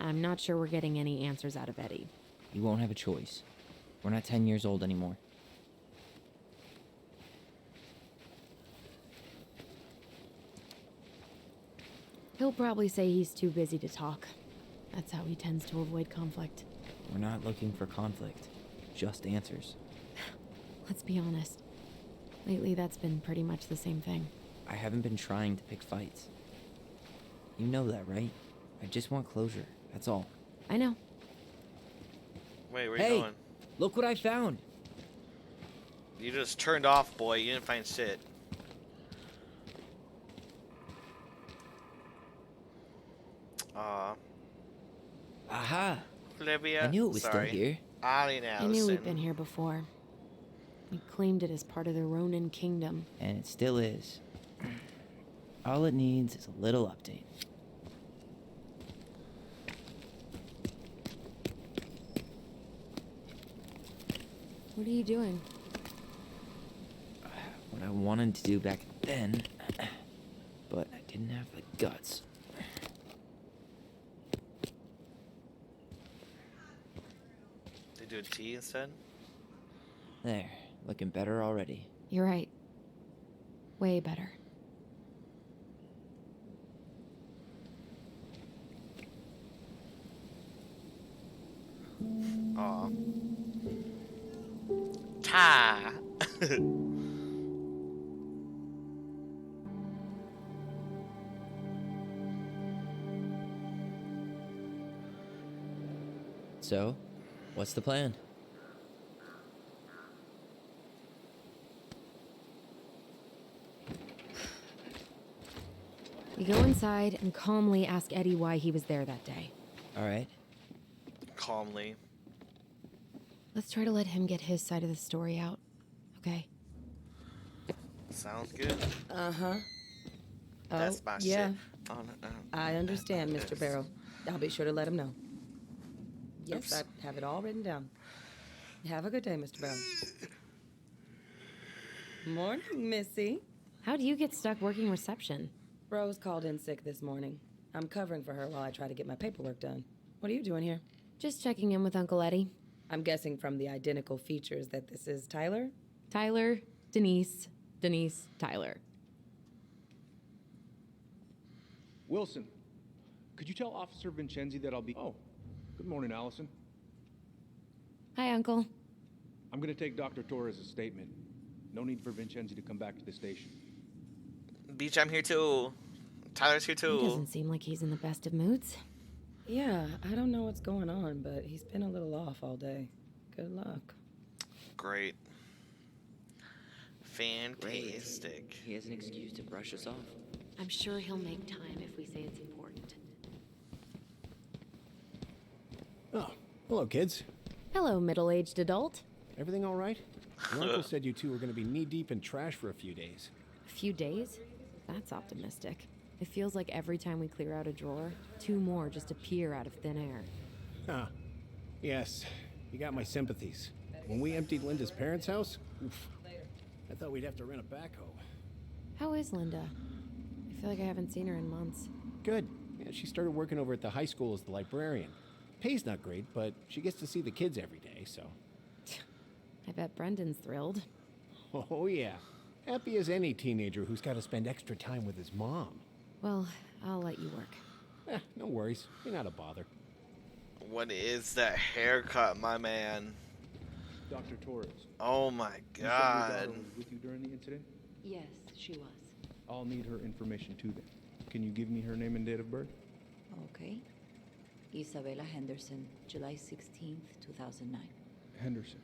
I'm not sure we're getting any answers out of Eddie. You won't have a choice. We're not 10 years old anymore. He'll probably say he's too busy to talk. That's how he tends to avoid conflict. We're not looking for conflict, just answers. Let's be honest. Lately, that's been pretty much the same thing. I haven't been trying to pick fights. You know that, right? I just want closure, that's all. I know. Wait, where Hey, you going? look what I found! You just turned off, boy. You didn't find shit. Aw. Aha! Olivia. I knew it was Sorry. still here. Ollie and I Allison. knew we'd been here before. We claimed it as part of the Ronin kingdom. And it still is. All it needs is a little update. What are you doing? What I wanted to do back then, but I didn't have the guts. They do a tea instead? There, looking better already. You're right. Way better. Aw. Ta. So, what's the plan? We go inside and calmly ask Eddie why he was there that day. All right. Calmly. Let's try to let him get his side of the story out, okay? Sounds good. Uh-huh. That's my yeah. shit. Oh, no, I understand, Mr. Yes. Barrow. I'll be sure to let him know. Yes, Oops. I have it all written down. Have a good day, Mr. Barrow. Morning, Missy. How'd you get stuck working reception? Rose called in sick this morning. I'm covering for her while I try to get my paperwork done. What are you doing here? Just checking in with Uncle Eddie. I'm guessing from the identical features that this is Tyler? Tyler, Denise, Tyler. Wilson, could you tell Officer Vincenzi that I'll be... Oh, good morning, Allison. Hi, Uncle. I'm going to take Dr. Torres' statement. No need for Vincenzi to come back to the station. Beach, I'm here too. Tyler's here He too. doesn't seem like he's in the best of moods. Yeah, I don't know what's going on, but he's been a little off all day. Good luck. Great. Fantastic. He has an excuse to brush us off. I'm sure he'll make time if we say it's important. Oh, hello, kids. Hello, middle-aged adult. Everything all right? Your uncle said you two were going to be knee-deep in trash for a few days. A few days? That's optimistic. It feels like every time we clear out a drawer, 2 more just appear out of thin air. Huh. Yes, you got my sympathies. When we emptied Linda's parents' house, oof, I thought we'd have to rent a backhoe. How is Linda? I feel like I haven't seen her in months. Good. Yeah, she started working over at the high school as the librarian. Pay's not great, but she gets to see the kids every day, so... I bet Brendan's thrilled. Oh, yeah. Happy as any teenager who's got to spend extra time with his mom. Well, I'll let you work. No worries. You're not a bother. What is that haircut, my man? Dr. Torres. Oh my You said your daughter god. was with you during the incident? Yes, she was. I'll need her information too then. Can you give me her name and date of birth? Okay. Isabella Henderson, July 16th, 2009. Henderson.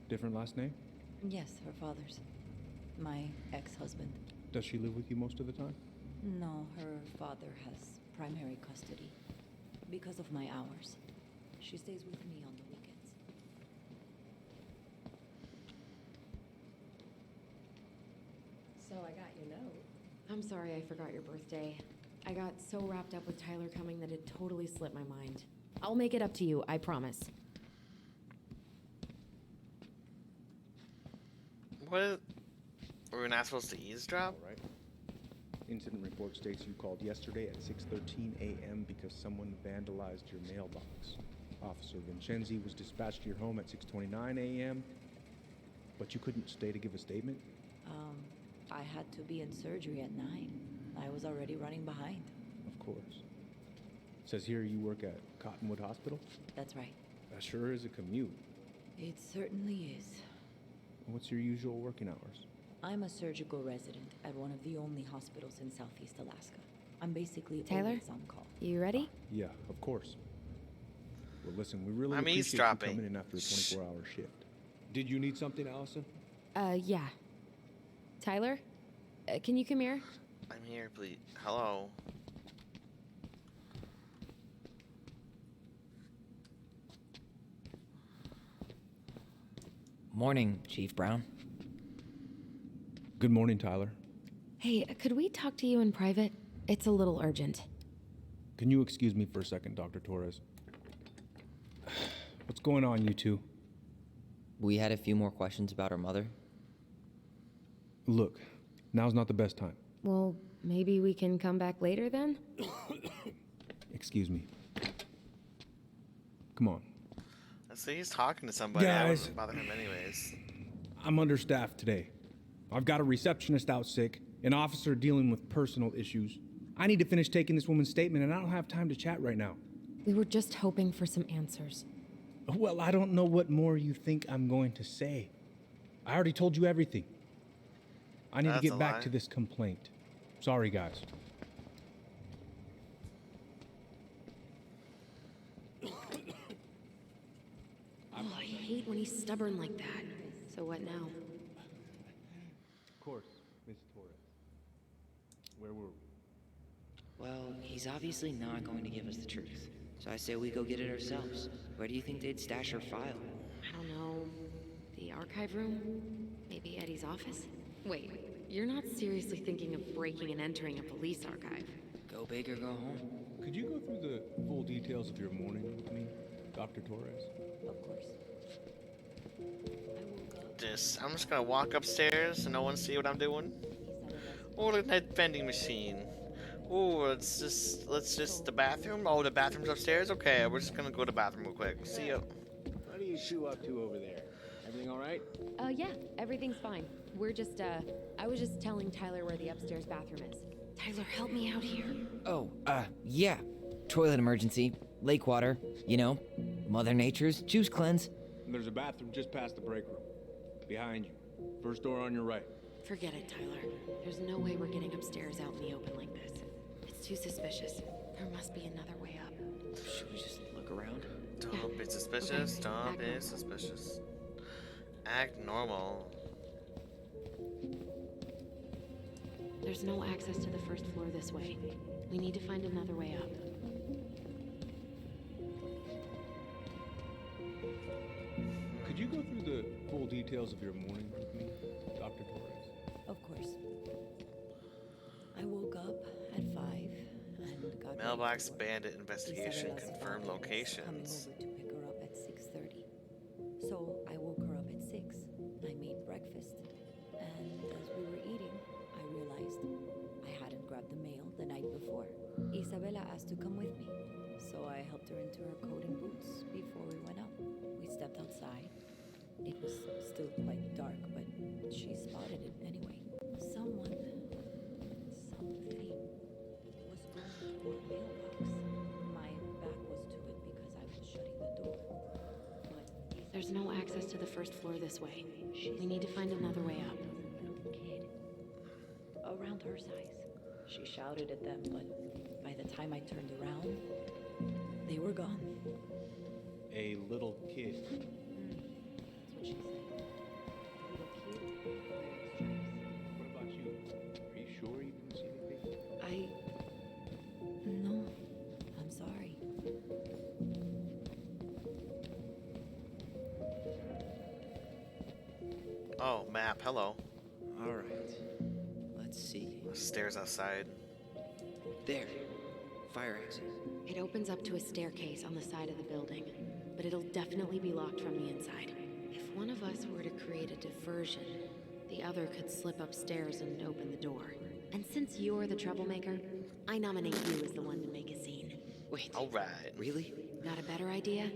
Different last name? Yes, her father's. My ex-husband. Does she live with you most of the time? No, her father has primary custody. Because of my hours. She stays with me on the weekends. So I got your note. I'm sorry I forgot your birthday. I got so wrapped up with Tyler coming that it totally slipped my mind. I'll make it up to you, I promise. What? We're not supposed to eavesdrop? All right. Incident report states you called yesterday at 6:13 a.m. because someone vandalized your mailbox. Officer Vincenzi was dispatched to your home at 6:29 a.m., but you couldn't stay to give a statement? I had to be in surgery at 9. I was already running behind. Of course. It says here you work at Cottonwood Hospital? That's right. That sure is a commute. It certainly is. What's your usual working hours? I'm a surgical resident at one of the only hospitals in Southeast Alaska. I'm basically Tyler? always on call. You ready? Yeah, of course. Well, listen, we really I'm appreciate you eavesdropping. coming in after a 24-hour shift. Did you need something, Allison? Yeah. Tyler? Can you come here? I'm here, please. Hello. Morning, Chief Brown. Good morning, Tyler. Hey, could we talk to you in private? It's a little urgent. Can you excuse me for a second, Dr. Torres? What's going on, you two? We had a few more questions about her mother. Look, now's not the best time. Well, maybe we can come back later then? Excuse me. Come on. So he's talking to somebody. I Guys. wouldn't bother him anyways. I'm understaffed today. I've got a receptionist out sick, an officer dealing with personal issues. I need to finish taking this woman's statement, and I don't have time to chat right now. We were just hoping for some answers. Well, I don't know what more you think I'm going to say. I already told you everything. I need to That's get a back lie. to this complaint. Sorry, guys. Oh, I hate when he's stubborn like that. So what now? Of course, Miss Torres. Where were we? Well, he's obviously not going to give us the truth. So I say we go get it ourselves. Where do you think they'd stash her file? I don't know. The archive room? Maybe Eddie's office? Wait, you're not seriously thinking of breaking and entering a police archive? Go big or go home. Could you go through the full details of your morning with me, Dr. Torres? Of course. I'm just gonna walk upstairs and no one see what I'm doing. Oh, look at that vending machine. Oh, let's just the bathroom. Oh, the bathroom's upstairs. Okay, we're just gonna go to the bathroom real quick. See ya. What are you two up to over there? Everything all right? Yeah, everything's fine. We're just, I was just telling Tyler where the upstairs bathroom is. Tyler, help me out here. Oh, yeah. Toilet emergency. Lake water. You know, Mother Nature's juice cleanse. There's a bathroom just past the break room. Behind you. First door on your right. Forget it, Tyler. There's no way we're getting upstairs out in the open like this. It's too suspicious. There must be another way up. Should we just look around? Don't be suspicious. Okay, Don't back be normal. suspicious. Act normal. There's no access to the first floor this way. We need to find another way up. Could you go through the full details of your morning with me, Dr. Torres? Of course. I woke up at 5 and got ready Mailbox for work. bandit investigation Isabella's confirmed father was locations. Coming over to pick her up at 6:30. So I woke her up at 6. I made breakfast, and as we were eating, I realized I hadn't grabbed the mail the night before. Isabella asked to come with me, so I helped her into her coat and boots before we went out. We stepped outside. It was still quite dark, but she spotted it anyway. Something was going through our mailbox. My back was to it because I was shutting the door. But There's no access to the first floor this way. We need to find another way up. little kid, around her size. She shouted at them, but by the time I turned around, they were gone. A little kid. That's what she said. Little kid wearing stripes. What about you? Are you sure you didn't see anything? No, I'm sorry. Oh, map. Hello. Alright. Let's see. Stairs outside. There. Fire exit. It opens up to a staircase on the side of the building, but it'll definitely be locked from the inside. If one of us were to create a diversion, the other could slip upstairs and open the door. And since you're the troublemaker, I nominate you as the one to make a scene. Wait. Alright. Really? Got a better idea?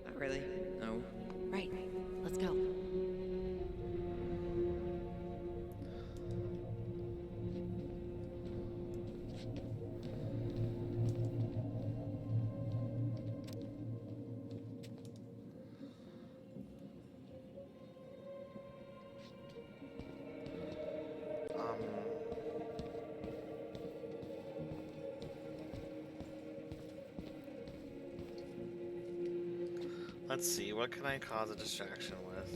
Not really. No. Right. Let's go. Let's see, what can I cause a distraction with?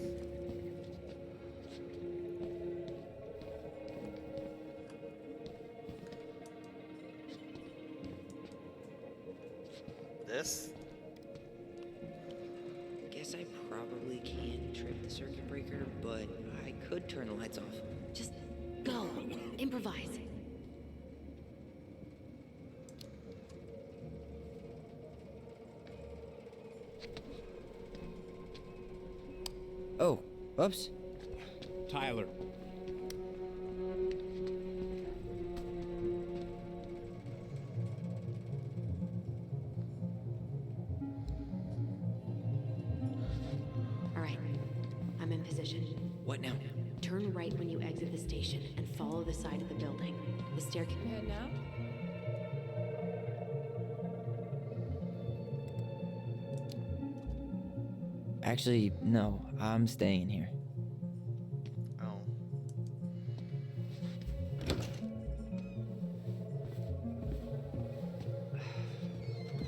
This? Guess I probably can't trip the circuit breaker, but I could turn the lights off. Just go. Improvise. Oh, oops. Tyler. All right. I'm in position. What now? Turn right when you exit the station and follow the side of the building. The staircase. Head now? Actually, no. I'm staying here. Oh.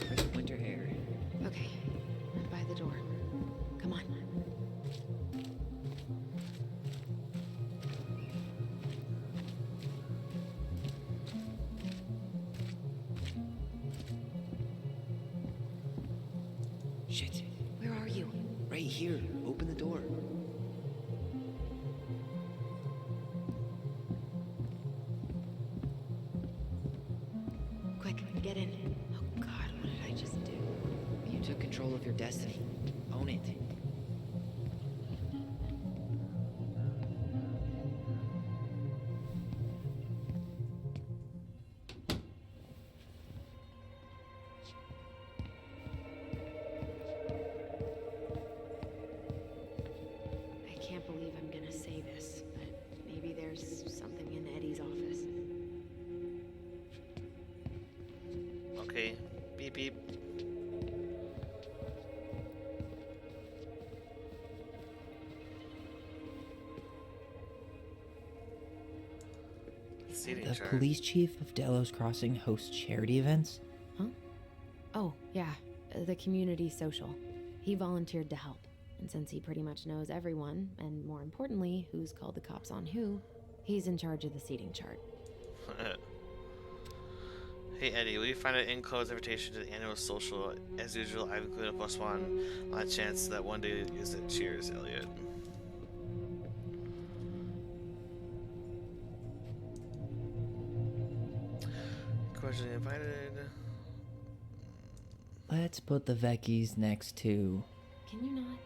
Crisp winter air. Okay. I'm by the door. Come on. Shit. Where are you? Right here. Open the door. Quick, get in. Oh God, what did I just do? You took control of your destiny. Own it. I can't believe I'm gonna say this, but maybe there's something in Eddie's office. Okay. Beep beep. Seating The chart. police chief of Delos Crossing hosts charity events? Huh? Oh, yeah. The community social. He volunteered to help. And since he pretty much knows everyone, and more importantly, who's called the cops on who, he's in charge of the seating chart. Hey Eddie, will you find an enclosed invitation to the annual social? As usual, I've included a +1 on a chance that one day you'll use it. Cheers, Elliot. Cordially invited. Let's put the Vecchies next to... Can you not?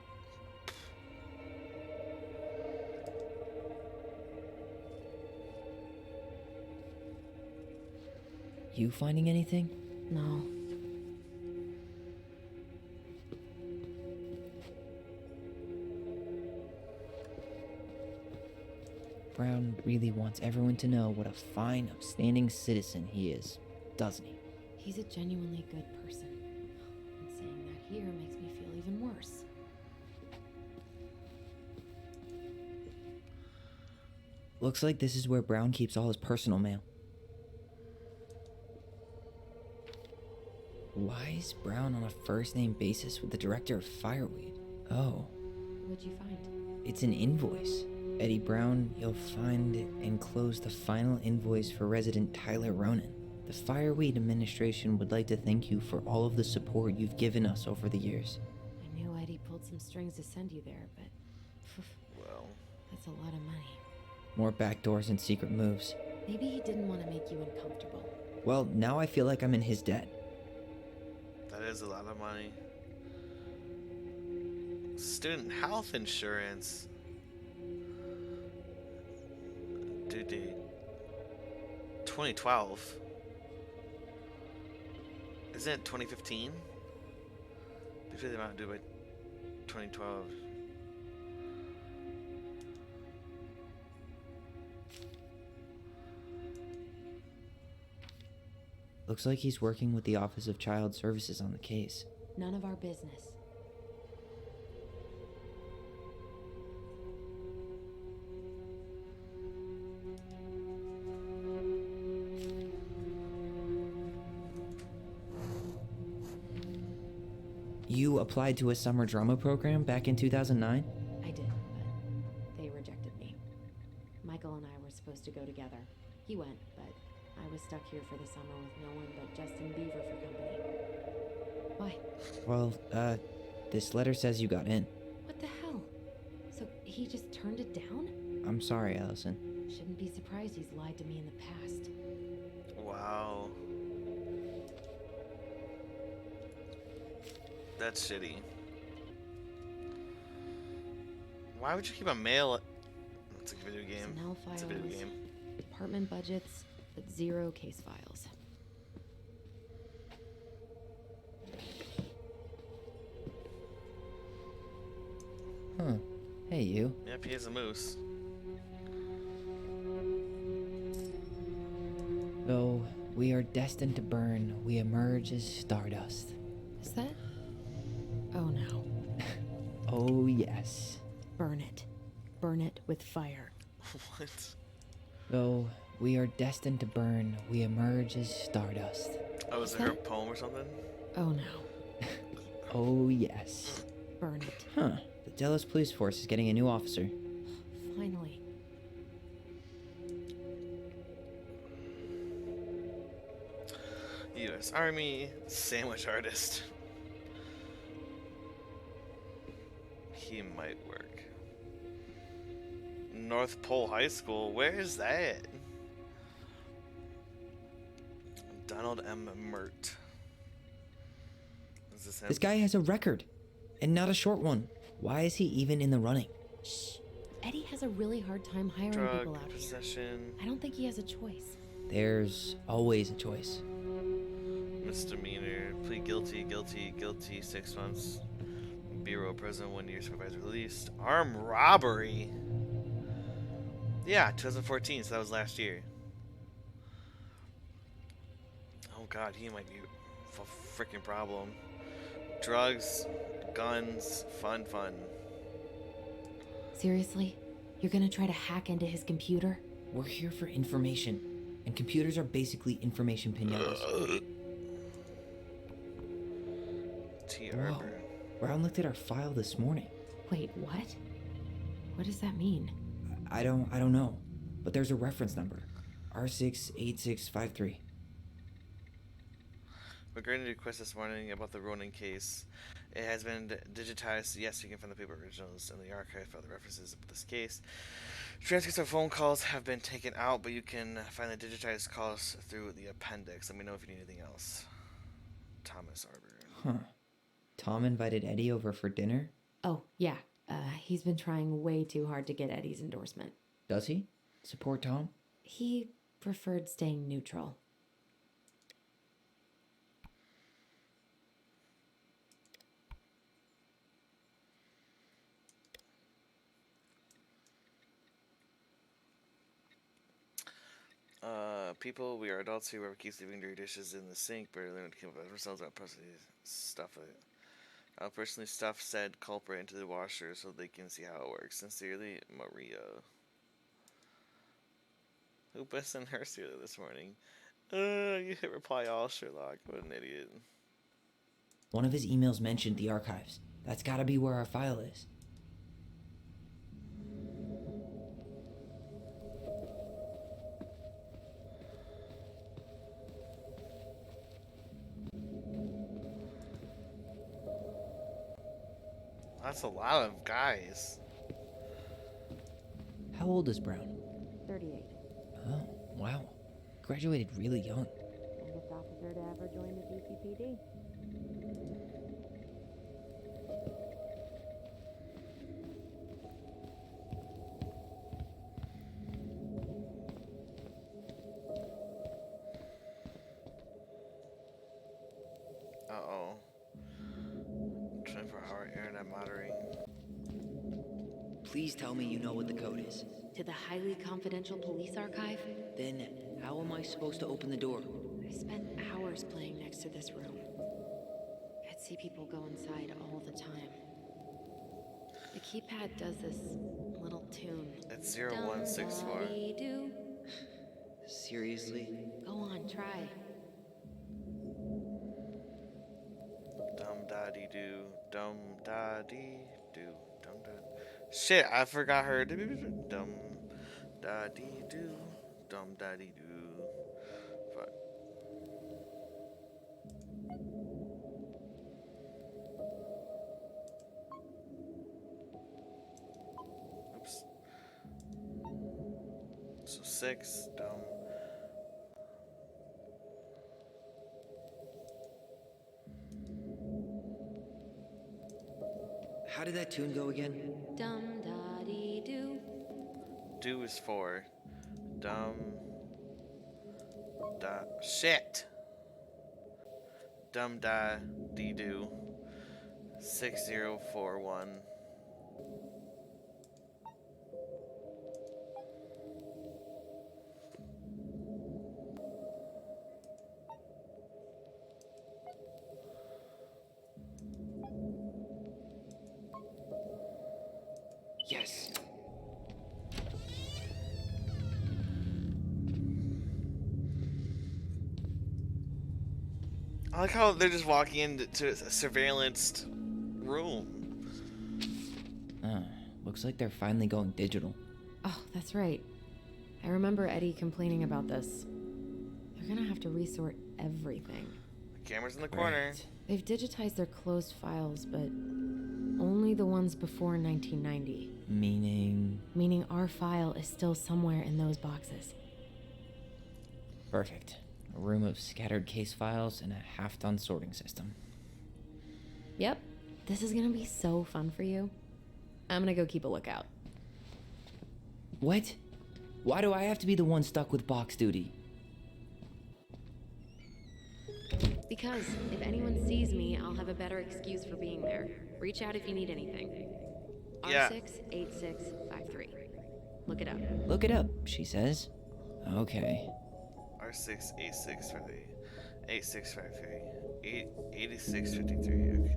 You finding anything? No. Brown really wants everyone to know what a fine, upstanding citizen he is, doesn't he? He's a genuinely good person. And saying that here makes me feel even worse. Looks like this is where Brown keeps all his personal mail. Why is Brown on a first-name basis with the director of Fireweed? Oh, What'd you find? it's an invoice. Eddie Brown, you'll find enclosed the final invoice for resident Tyler Ronan. The Fireweed administration would like to thank you for all of the support you've given us over the years. I knew I'd pulled some strings to send you there, but Well, that's a lot of money. More backdoors and secret moves. Maybe he didn't want to make you uncomfortable. Well, now I feel like I'm in his debt. that is a lot of money. Student health insurance. Due date 2012. Isn't it 2015? Before the amount due by 2012. Looks like he's working with the Office of Child Services on the case. None of our business. You applied to a summer drama program back in 2009? I did, but they rejected me. Michael and I were supposed to go together. He went, but I was stuck here for the summer with no one but Justin Beaver for company. Why? Well, this letter says you got in. What the hell? So he just turned it down? I'm sorry, Allison. Shouldn't be surprised he's lied to me in the past. Wow. That's shitty. Why would you keep a mail? It's a video game. Personnel It's a video files, game. department budgets, but 0 case files. Huh. Hey, you. Yep, he is a moose. Though we are destined to burn, we emerge as stardust. Is that? Oh no. Oh, yes. Burn it. Burn it with fire. What? Though we are destined to burn, we emerge as stardust. Oh, is it her poem or something? Oh no. Oh, yes. Burn it. Huh. The Delos Police Force is getting a new officer. Finally. U.S. Army sandwich artist. He might work. North Pole High School. Where is that? Donald M. Mert. Is this him? This guy has a record, and not a short one. Why is he even in the running? Shh. Eddie has a really hard time hiring Drug people out possession. here. I don't think he has a choice. There's always a choice. Misdemeanor. Plead guilty, guilty, guilty. 6 months. Bureau of Prison. 1 year supervisor released. Armed robbery. Yeah, 2014. So that was last year. Oh God, he might be a freaking problem. Drugs, guns, fun. Seriously? You're gonna try to hack into his computer? We're here for information, and computers are basically information pinatas. T. Whoa. Arbor. Brown looked at our file this morning. Wait, what? What does that mean? I don't know, but there's a reference number. R68653. Regarding the request this morning about the Ronin case, it has been digitized. Yes, you can find the paper originals in the archive for the references of this case. Transcripts of phone calls have been taken out, but you can find the digitized calls through the appendix. Let me know if you need anything else. Thomas Arbor. Huh. Tom invited Eddie over for dinner? Oh, yeah. He's been trying way too hard to get Eddie's endorsement. Does he? Support Tom? He preferred staying neutral. People, we are adults whoever keeps leaving dirty dishes in the sink, but learn to keep up with ourselves. I'll personally stuff it. I'll personally stuff said culprit into the washer so they can see how it works. Sincerely, Maria. Who pissed in her cereal this morning? You hit reply all, Sherlock. What an idiot. One of his emails mentioned the archives. That's gotta be where our file is. That's a lot of guys. How old is Brown? 38. Oh, wow. Graduated really young. Youngest officer to ever join the DCPD. Uh-oh. 24-hour internet monitoring. Please tell me you know what the code is. To the highly confidential police archive? Then how am I supposed to open the door? I spent hours playing next to this room. I'd see people go inside all the time. The keypad does this little tune. It's 0164. Dum-da-dee-doo. Seriously? Go on, try. Dum da dee doo. Dum da dee doo. Dum da. Shit, I forgot her. Dum da dee doo. Dum da dee doo. Fuck. Oops. So 6, dumb. How did that tune go again? Dum da dee doo. Do is 4. Dumb. Da. Shit! Dum da dee doo. 6041. Yes. I like how they're just walking into a surveillanced room. Looks like they're finally going digital. Oh, that's right. I remember Eddie complaining about this. They're gonna have to resort everything. The camera's in the corner. Right. They've digitized their closed files, but only the ones before 1990. Meaning? Meaning our file is still somewhere in those boxes. Perfect. A room of scattered case files and a half-done sorting system. Yep. This is gonna be so fun for you. I'm gonna go keep a lookout. What? Why do I have to be the one stuck with box duty? Because if anyone sees me, I'll have a better excuse for being there. Reach out if you need anything. Yeah. R68653. Look it up. Look it up, she says. Okay. R68653. 8653. 8653. Okay.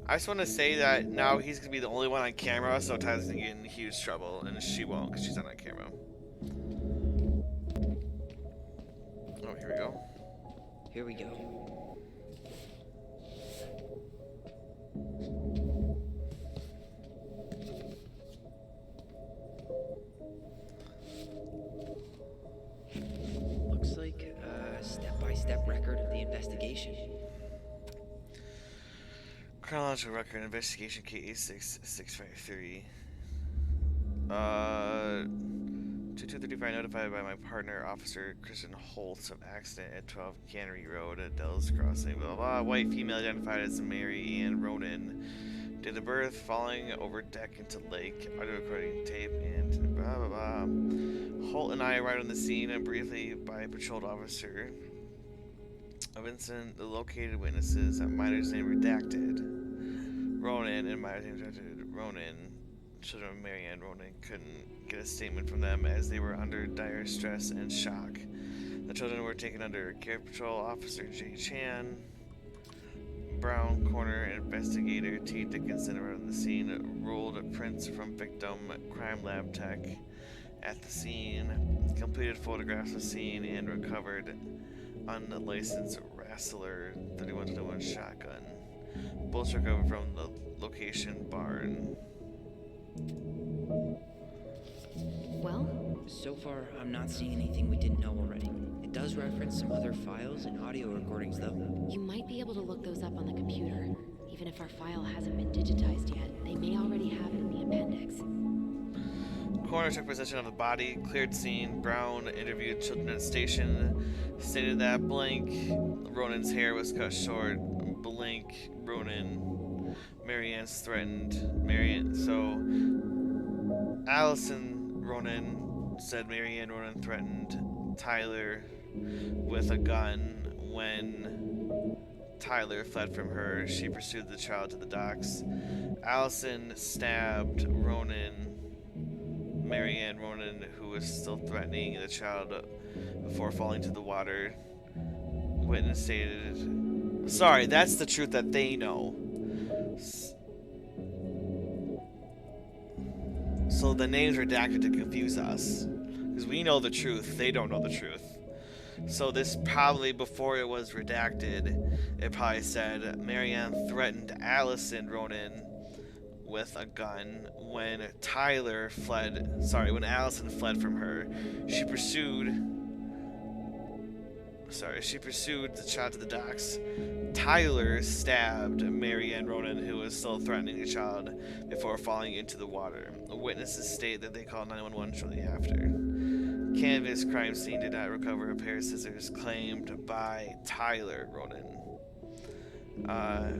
I just want to say that now he's going to be the only one on camera, so Tyler's going to get in huge trouble, and she won't because she's not on camera. Oh, here we go. Here we go. Looks like a step-by-step record of the investigation. Chronological record investigation K86653. 2235 notified by my partner, Officer Kristen Holtz, of accident at 12 Cannery Road at Dell's Crossing. Blah, blah, blah. White female identified as Mary Ann Ronan. Did the birth, falling over deck into lake, audio recording tape, and blah, blah, blah. Holt and I arrived on the scene and briefly by patrolled officer of incident. The located witnesses, minor's name redacted. Ronan and minor's name redacted. Ronan, children of Mary Ann Ronan, couldn't get a statement from them as they were under dire stress and shock. The children were taken under care of Patrol Officer J. Chan. Brown Corner investigator T. Dickinson arrived on the scene, ruled prints from victim crime lab tech at the scene, completed photographs of the scene, and recovered unlicensed Rassler 31-21 shotgun. Bullets recovered from the location barn. Well? So far, I'm not seeing anything we didn't know already. It does reference some other files and audio recordings, though. You might be able to look those up on the computer. Even Even if our file hasn't been digitized yet, they may already have it in the appendix. Coroner took possession of the body, cleared scene. Brown interviewed children at station, stated that blank Ronan's hair was cut short. Blank Ronan. Marianne's threatened. Marianne. So Allison Ronan said Marianne Ronan threatened Tyler with a gun. When Tyler fled from her, she pursued the child to the docks. Allison stabbed Marianne Ronan, who was still threatening the child before falling to the water. Witness stated, sorry, that's the truth that they know. So the names are redacted to confuse us. Because we know the truth, they don't know the truth. So this probably, before it was redacted, it probably said Marianne threatened Allison Ronan with a gun when when Allison fled from her. She pursued the child to the docks. Tyler stabbed Marianne Ronan, who was still threatening the child, before falling into the water. Witnesses state that they called 911 shortly after. Canvas crime scene did not recover a pair of scissors claimed by Tyler Ronan.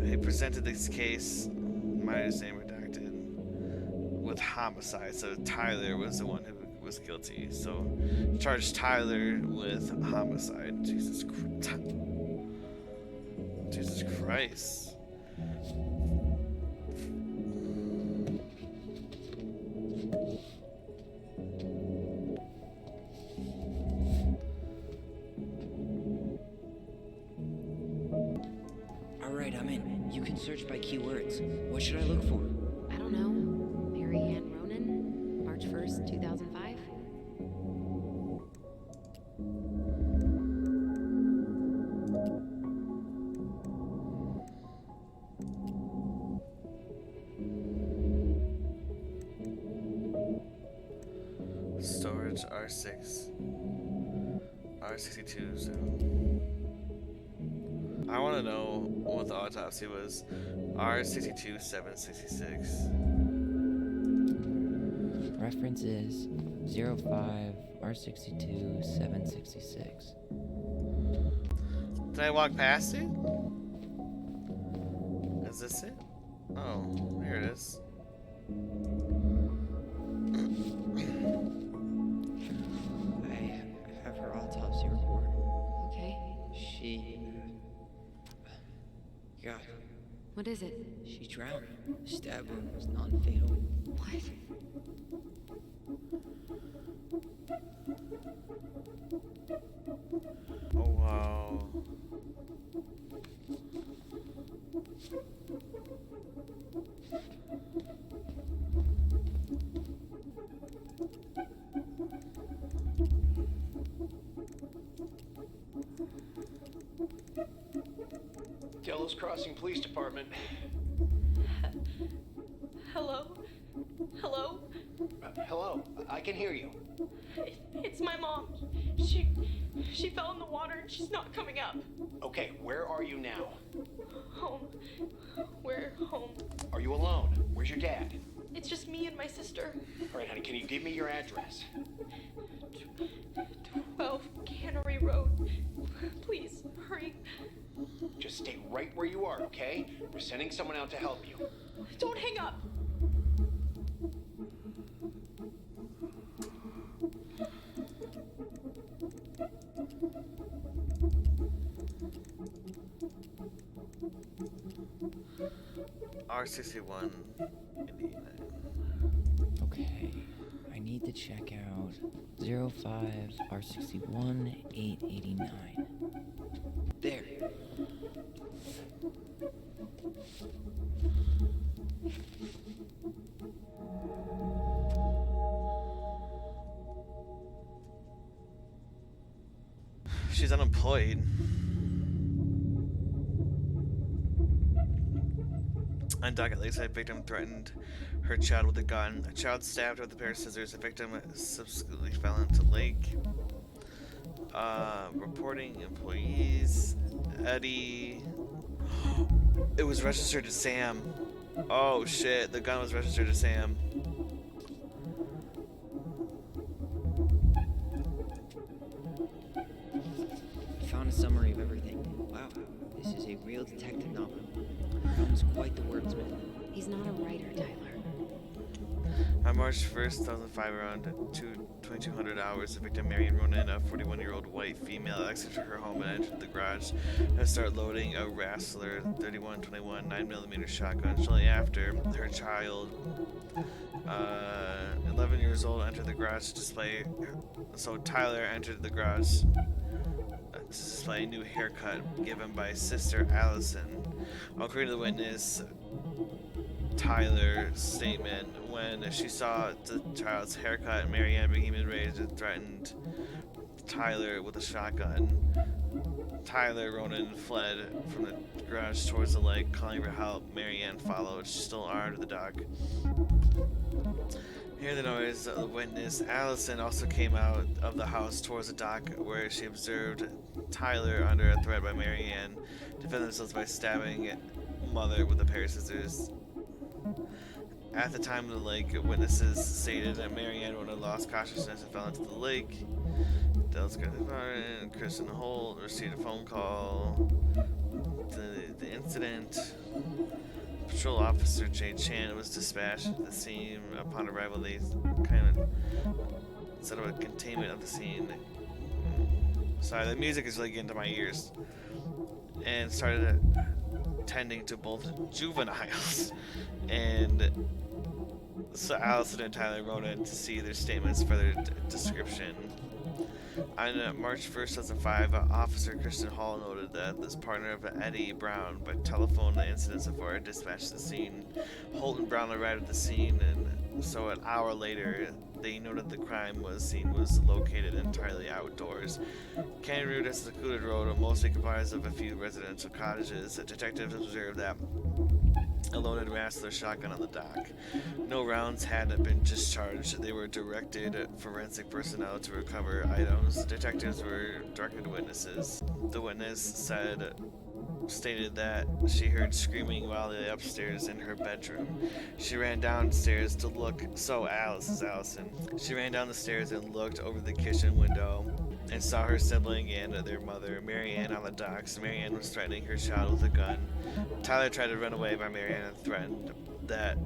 He presented this case, minor's name redacted, with homicide. So Tyler was the one who was guilty. So charged Tyler with homicide. Jesus Christ. Alright, I'm in. You can search by keywords. What should I look for? I don't know. Marianne Ronan, March 1st, 2005? Storage R6. R62 zone. I want to know what the autopsy was. R62 766. Reference is 05 R62 766. Did I walk past it? Is this it? Oh, here it is. I have her autopsy report. Okay. She... God, What is it? she drowned. Stab wound was non-fatal. What? Oh, wow. Delos Crossing Police Department. Hello? Hello? Hello, I can hear you. It's my mom. She fell in the water and she's not coming up. Okay, where are you now? Home. We're home. Are you alone? Where's your dad? It's just me and my sister. All right, honey, can you give me your address? 12 Cannery Road. Please, hurry. Just stay right where you are, okay? We're sending someone out to help you. Don't hang up. R61 Indiana. Okay, I need to check out 05 R61 889. There. She's unemployed. On docket lakeside, victim threatened her child with a gun. A child stabbed her with a pair of scissors. A victim subsequently fell into lake. Reporting employees. Eddie. It was registered to Sam. Oh shit, the gun was registered to Sam. Found a summary of everything. Wow, this is a real detective novel. Brown's quite the wordsmith. He's not a writer, Tyler. On March 1st, 2005, around 2200 hours, the victim, Marion Ronan, a 41-year-old white female, exited her home and entered the garage to start loading a Rassler 3121 9mm shotgun. Shortly after, her child, 11 years old, entered the garage to display. So Tyler entered the garage to display a new haircut given by sister Allison. According to the witness, Tyler's statement, when she saw the child's haircut, Marianne became enraged and threatened Tyler with a shotgun. Tyler Ronan fled from the garage towards the lake, calling for help. Marianne followed, still armed with the dog. Hearing the noise, the witness Allison also came out of the house towards the dock, where she observed Tyler under a threat by Marianne, defend themselves by stabbing mother with a pair of scissors. At the time of the lake, witnesses stated that Marianne would have lost consciousness and fell into the lake. Dell's and Kristen Holt received a phone call. The incident. Patrol officer Jay Chan was dispatched at the scene. Upon arrival, they kind of set up a containment of the scene. Sorry, the music is really getting to my ears. And started tending to both juveniles and so Allison and Tyler Ronan to see their statements for their description. On March 1st, 2005, Officer Kristen Hall noted that this partner of Eddie Brown by telephone the incidents before dispatched to the scene. Holt and Brown arrived at the scene, and so an hour later, they noted the crime scene was located entirely outdoors. Canyon Route is a secluded road, mostly comprised of a few residential cottages. Detectives observed that a loaded Rassler shotgun on the dock. No rounds had been discharged. They were directed forensic personnel to recover items. Detectives were directed to witnesses. The witness stated that she heard screaming while they upstairs in her bedroom. She ran downstairs to look. So Alice is Allison. She ran down the stairs and looked over the kitchen window and saw her sibling and their mother, Marianne, on the docks. Marianne was threatening her child with a gun. Tyler tried to run away, but Marianne and threatened that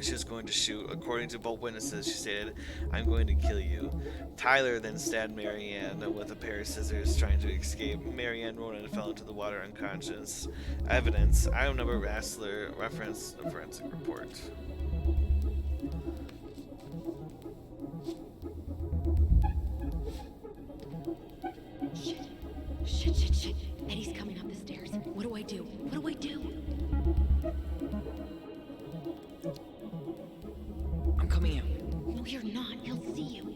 she was going to shoot. According to both witnesses, she stated, "I'm going to kill you." Tyler then stabbed Marianne with a pair of scissors, trying to escape. Marianne Ronan fell into the water unconscious. Evidence: item number Rassler, reference the forensic report. Shit. Eddie's coming up the stairs. What do I do? What do I do? I'm coming out. No, you're not. He'll see you.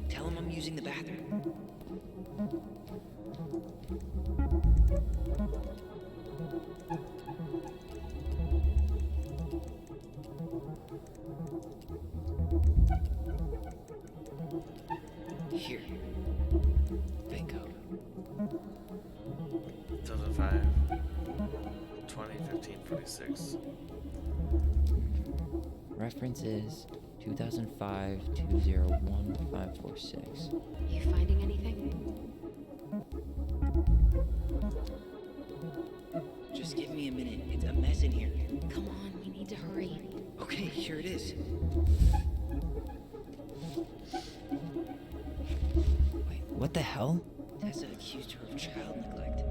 Tell him I'm using the bathroom. Here. Bingo. 2005, 2015, 46. Reference is 2005 201546. You finding anything? Just give me a minute. It's a mess in here. Come on, we need to hurry. Okay, here it is. Wait, what the hell? Tessa accused her of child neglect.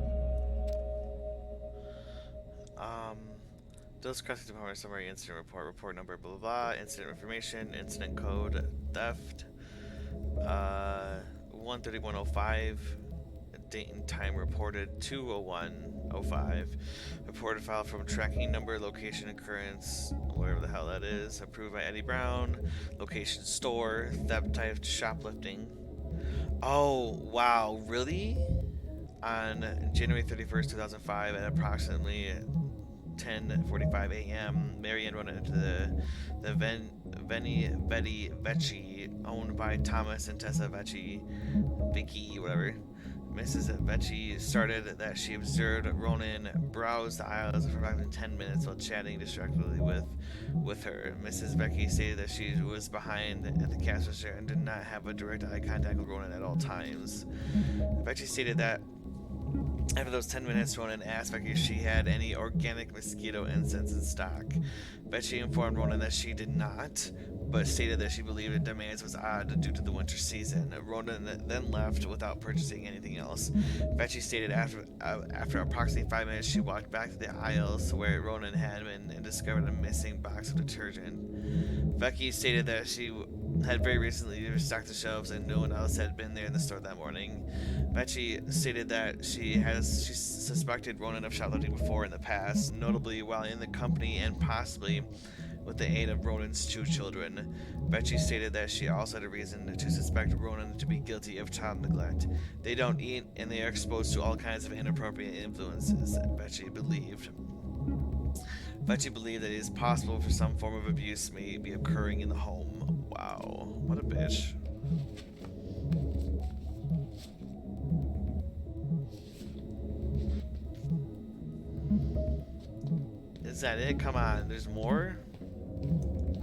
Dulles Crossing Department Summary Incident Report. Report number blah blah blah. Incident information. Incident code. Theft. 13105. Date and time reported 20105. Reported file from tracking number, location, occurrence, whatever the hell that is. Approved by Eddie Brown. Location store. Theft type shoplifting. Oh wow, really? On January 31st, 2005, at approximately 10:45 a.m., Mary Ann Ronan entered the Veni Vecchi, owned by Thomas and Tessa Vecchi, Vicky, whatever. Mrs. Vecchi started that she observed Ronan browse the aisles for approximately 10 minutes while chatting distractedly with her. Mrs. Vecchi stated that she was behind at the cash register and did not have a direct eye contact with Ronan at all times. Vecchi stated that after those 10 minutes, Ronan asked Becky if she had any organic mosquito incense in stock. Becky informed Ronan that she did not, but stated that she believed the demands was odd due to the winter season. Ronan then left without purchasing anything else. Becky stated after approximately 5 minutes, she walked back to the aisles where Ronan had been and discovered a missing box of detergent. Becky stated that she had very recently restocked the shelves and no one else had been there in the store that morning. Becky stated that she suspected Ronan of shoplifting before in the past, notably while in the company and possibly with the aid of Ronan's 2 children. Becky stated that she also had a reason to suspect Ronan to be guilty of child neglect. They don't eat and they are exposed to all kinds of inappropriate influences, Becky believed. Becky believed that it is possible for some form of abuse may be occurring in the home. Wow, what a bitch. Is that it? Come on, there's more?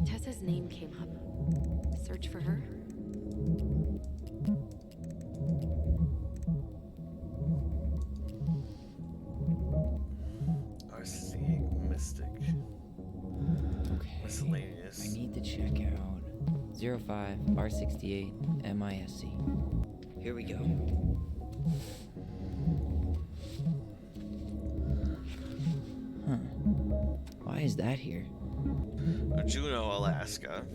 Tessa's name came up. Search for her? RC Mystic. Okay. Miscellaneous. I need to check out 05 R68 MISC. Here we go. Huh. Why is that here? Juneau, Alaska.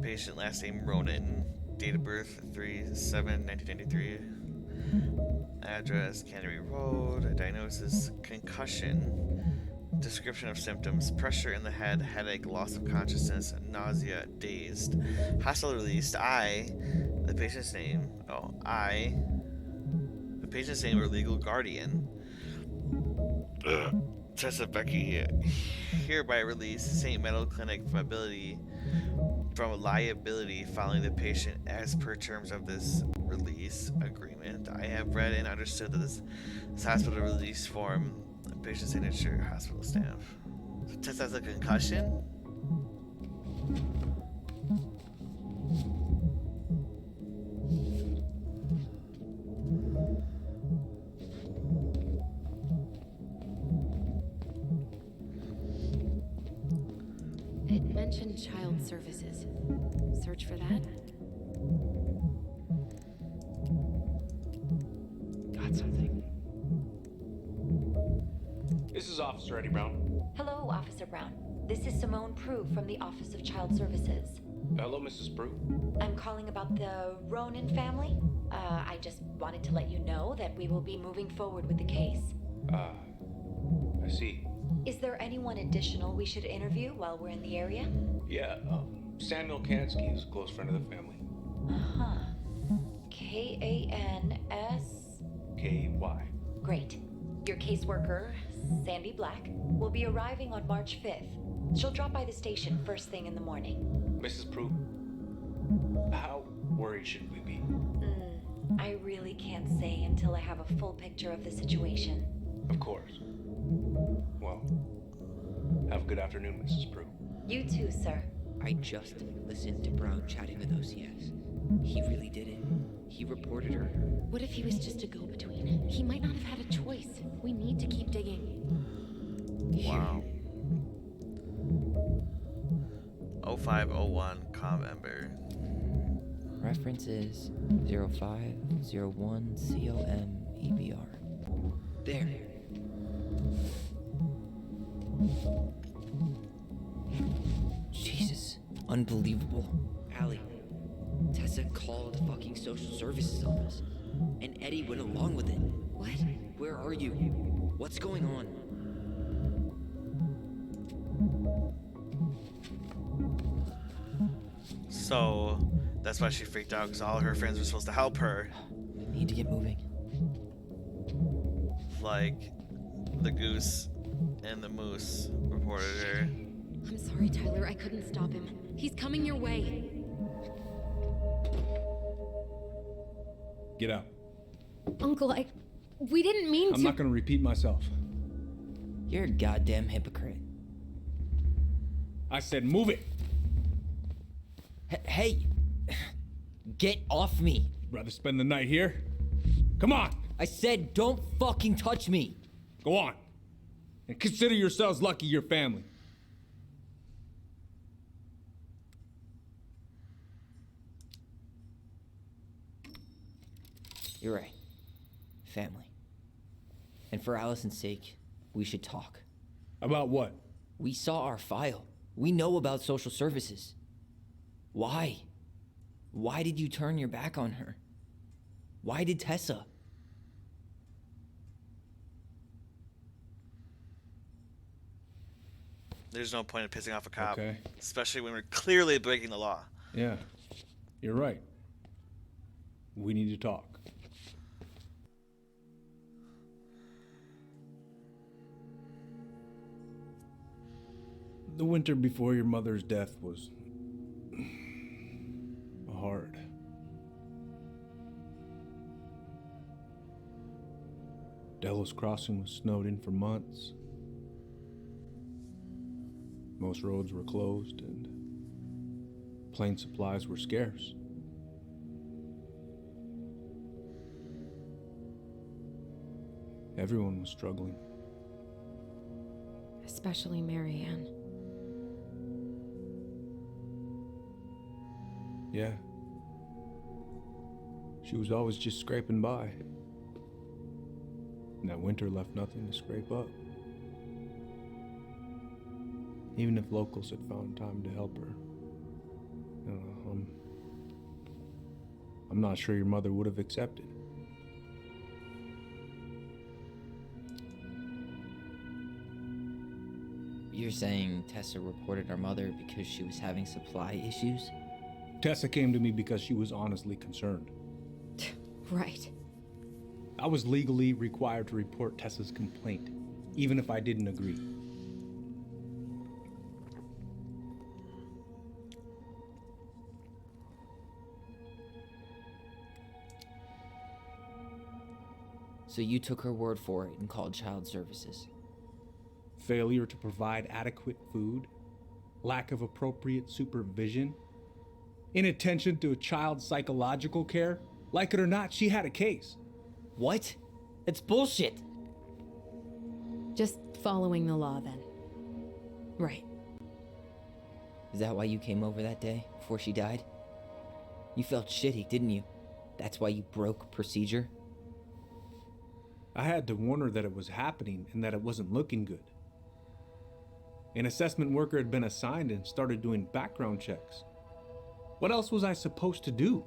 Patient last name Ronan. Date of birth 3/7/1993. Address Canterbury Road. Diagnosis concussion. Description of symptoms: pressure in the head, headache, loss of consciousness, nausea, dazed. Hospital released. The patient's name. The patient's name or legal guardian. Tessa Becky hereby released St. Medical Clinic from liability following the patient as per terms of this release agreement. I have read and understood that this hospital release form, patient signature, hospital staff. So Tessa has a concussion? It mentioned child services. Search for that? Got something. This is Officer Eddie Brown. Hello, Officer Brown. This is Simone Prue from the Office of Child Services. Hello, Mrs. Prue. I'm calling about the Ronan family. I just wanted to let you know that we will be moving forward with the case. I see. Is there anyone additional we should interview while we're in the area? Yeah, Samuel Kansky is a close friend of the family. Uh-huh. K-A-N-S... K-Y. Great. Your caseworker, Sandy Black, will be arriving on March 5th. She'll drop by the station first thing in the morning. Mrs. Prue, how worried should we be? I really can't say until I have a full picture of the situation. Of course. Well, have a good afternoon, Mrs. Prue. You too, sir. I just listened to Brown chatting with OCS. He really did it. He reported her. What if he was just a go-between? He might not have had a choice. We need to keep digging. Wow. 0501 Comember. Reference is 0501 COMEBR. There. Jesus. Unbelievable. Allie, Tessa called fucking social services on us. And Eddie went along with it. What? Where are you? What's going on? So, that's why she freaked out, because all her friends were supposed to help her. We need to get moving. Like the goose and the moose reported her. I'm sorry, Tyler. I couldn't stop him. He's coming your way. Get out. Uncle, we didn't mean to. I'm not gonna repeat myself. You're a goddamn hypocrite. I said move it. Hey! Get off me! Rather spend the night here? Come on! I said don't fucking touch me! Go on. And consider yourselves lucky you're family. You're right. Family. And for Allison's sake, we should talk. About what? We saw our file. We know about social services. Why? Why did you turn your back on her? Why did Tessa? There's no point in pissing off a cop, Okay. especially when we're clearly breaking the law. Yeah, you're right. We need to talk. The winter before your mother's death was hard. Delos Crossing was snowed in for months. Most roads were closed and plane supplies were scarce. Everyone was struggling. Especially Marianne. Yeah. She was always just scraping by. And that winter left nothing to scrape up. Even if locals had found time to help her. You know, I'm not sure your mother would have accepted. You're saying Tessa reported our mother because she was having supply issues? Tessa came to me because she was honestly concerned. Right. I was legally required to report Tessa's complaint, even if I didn't agree. So you took her word for it and called child services? Failure to provide adequate food, lack of appropriate supervision, inattention to a child's psychological care. Like it or not, she had a case. What? It's bullshit! Just following the law then. Right. Is that why you came over that day, before she died? You felt shitty, didn't you? That's why you broke procedure? I had to warn her that it was happening and that it wasn't looking good. An assessment worker had been assigned and started doing background checks. What else was I supposed to do?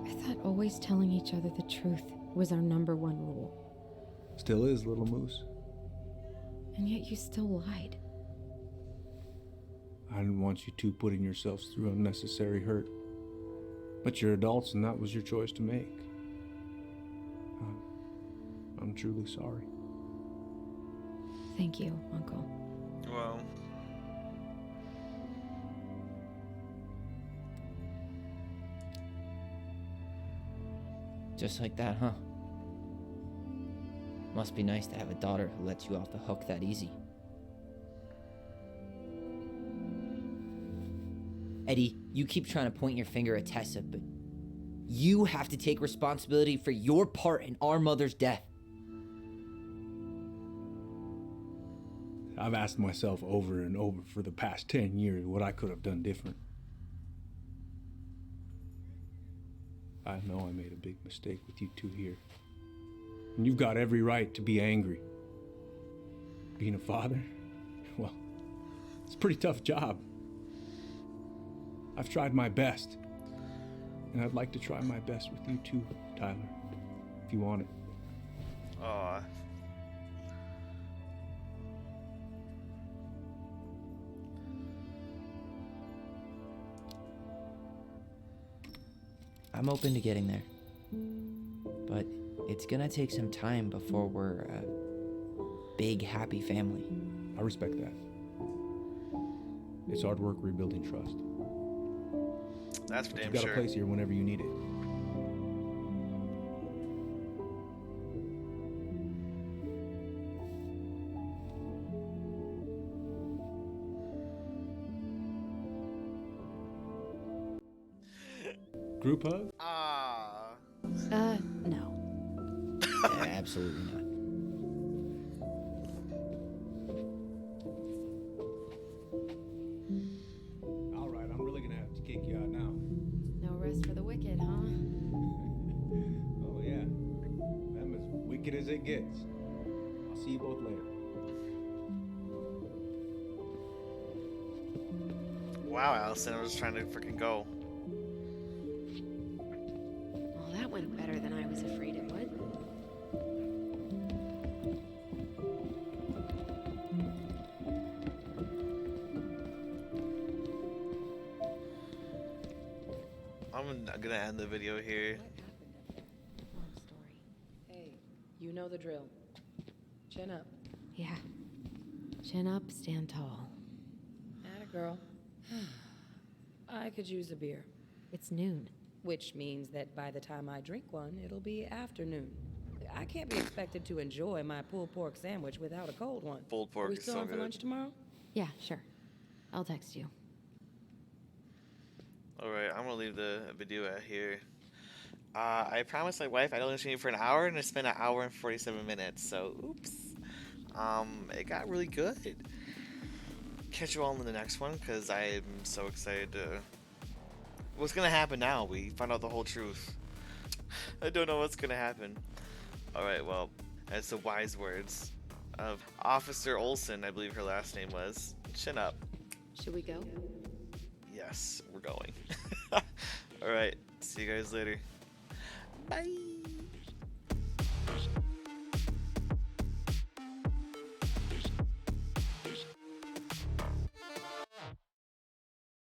I thought always telling each other the truth was our #1 rule. Still is, little moose. And yet you still lied. I didn't want you two putting yourselves through unnecessary hurt. But you're adults and that was your choice to make. I'm truly sorry. Thank you, Uncle. Well, Just like that, huh? Must be nice to have a daughter who lets you off the hook that easy. Eddie, you keep trying to point your finger at Tessa, but you have to take responsibility for your part in our mother's death. I've asked myself over and over for the past 10 years what I could have done different. I know I made a big mistake with you two here. And you've got every right to be angry. Being a father, well, it's a pretty tough job. I've tried my best. And I'd like to try my best with you too, Tyler, if you want it. aw. I'm open to getting there. But It's gonna take some time before we're a big, happy family. I respect that. It's hard work rebuilding trust. That's for But damn you've got sure. a place here whenever you need it. Group hug? Ah. No. Absolutely not. All right, I'm really gonna have to kick you out now. No rest for the wicked, huh? Oh yeah, I'm as wicked as it gets. I'll see you both later. Wow, Allison, I was trying to freaking go. Well, that went better than I was afraid it would. I'm gonna end the video here. Long story. Hey, you know the drill. Chin up. Yeah. Chin up, stand tall. Atta girl. I could use a beer. It's noon. Which means that by the time I drink one, it'll be afternoon. I can't be expected to enjoy my pulled pork sandwich without a cold one. Pulled Are pork we is still so on for good. lunch tomorrow? Yeah, sure. I'll text you. Alright, I'm gonna leave the video at here. I promised my wife I'd only stream for an hour, and I spent an hour and 47 minutes, so oops. It got really good. Catch you all in the next one, because I'm so excited to... What's gonna happen now? We found out the whole truth. I don't know what's gonna happen. Alright, well, that's the wise words of Officer Olson, I believe her last name was. Chin up. Should we go? Yes, we're going. Alright, see you guys later. Bye!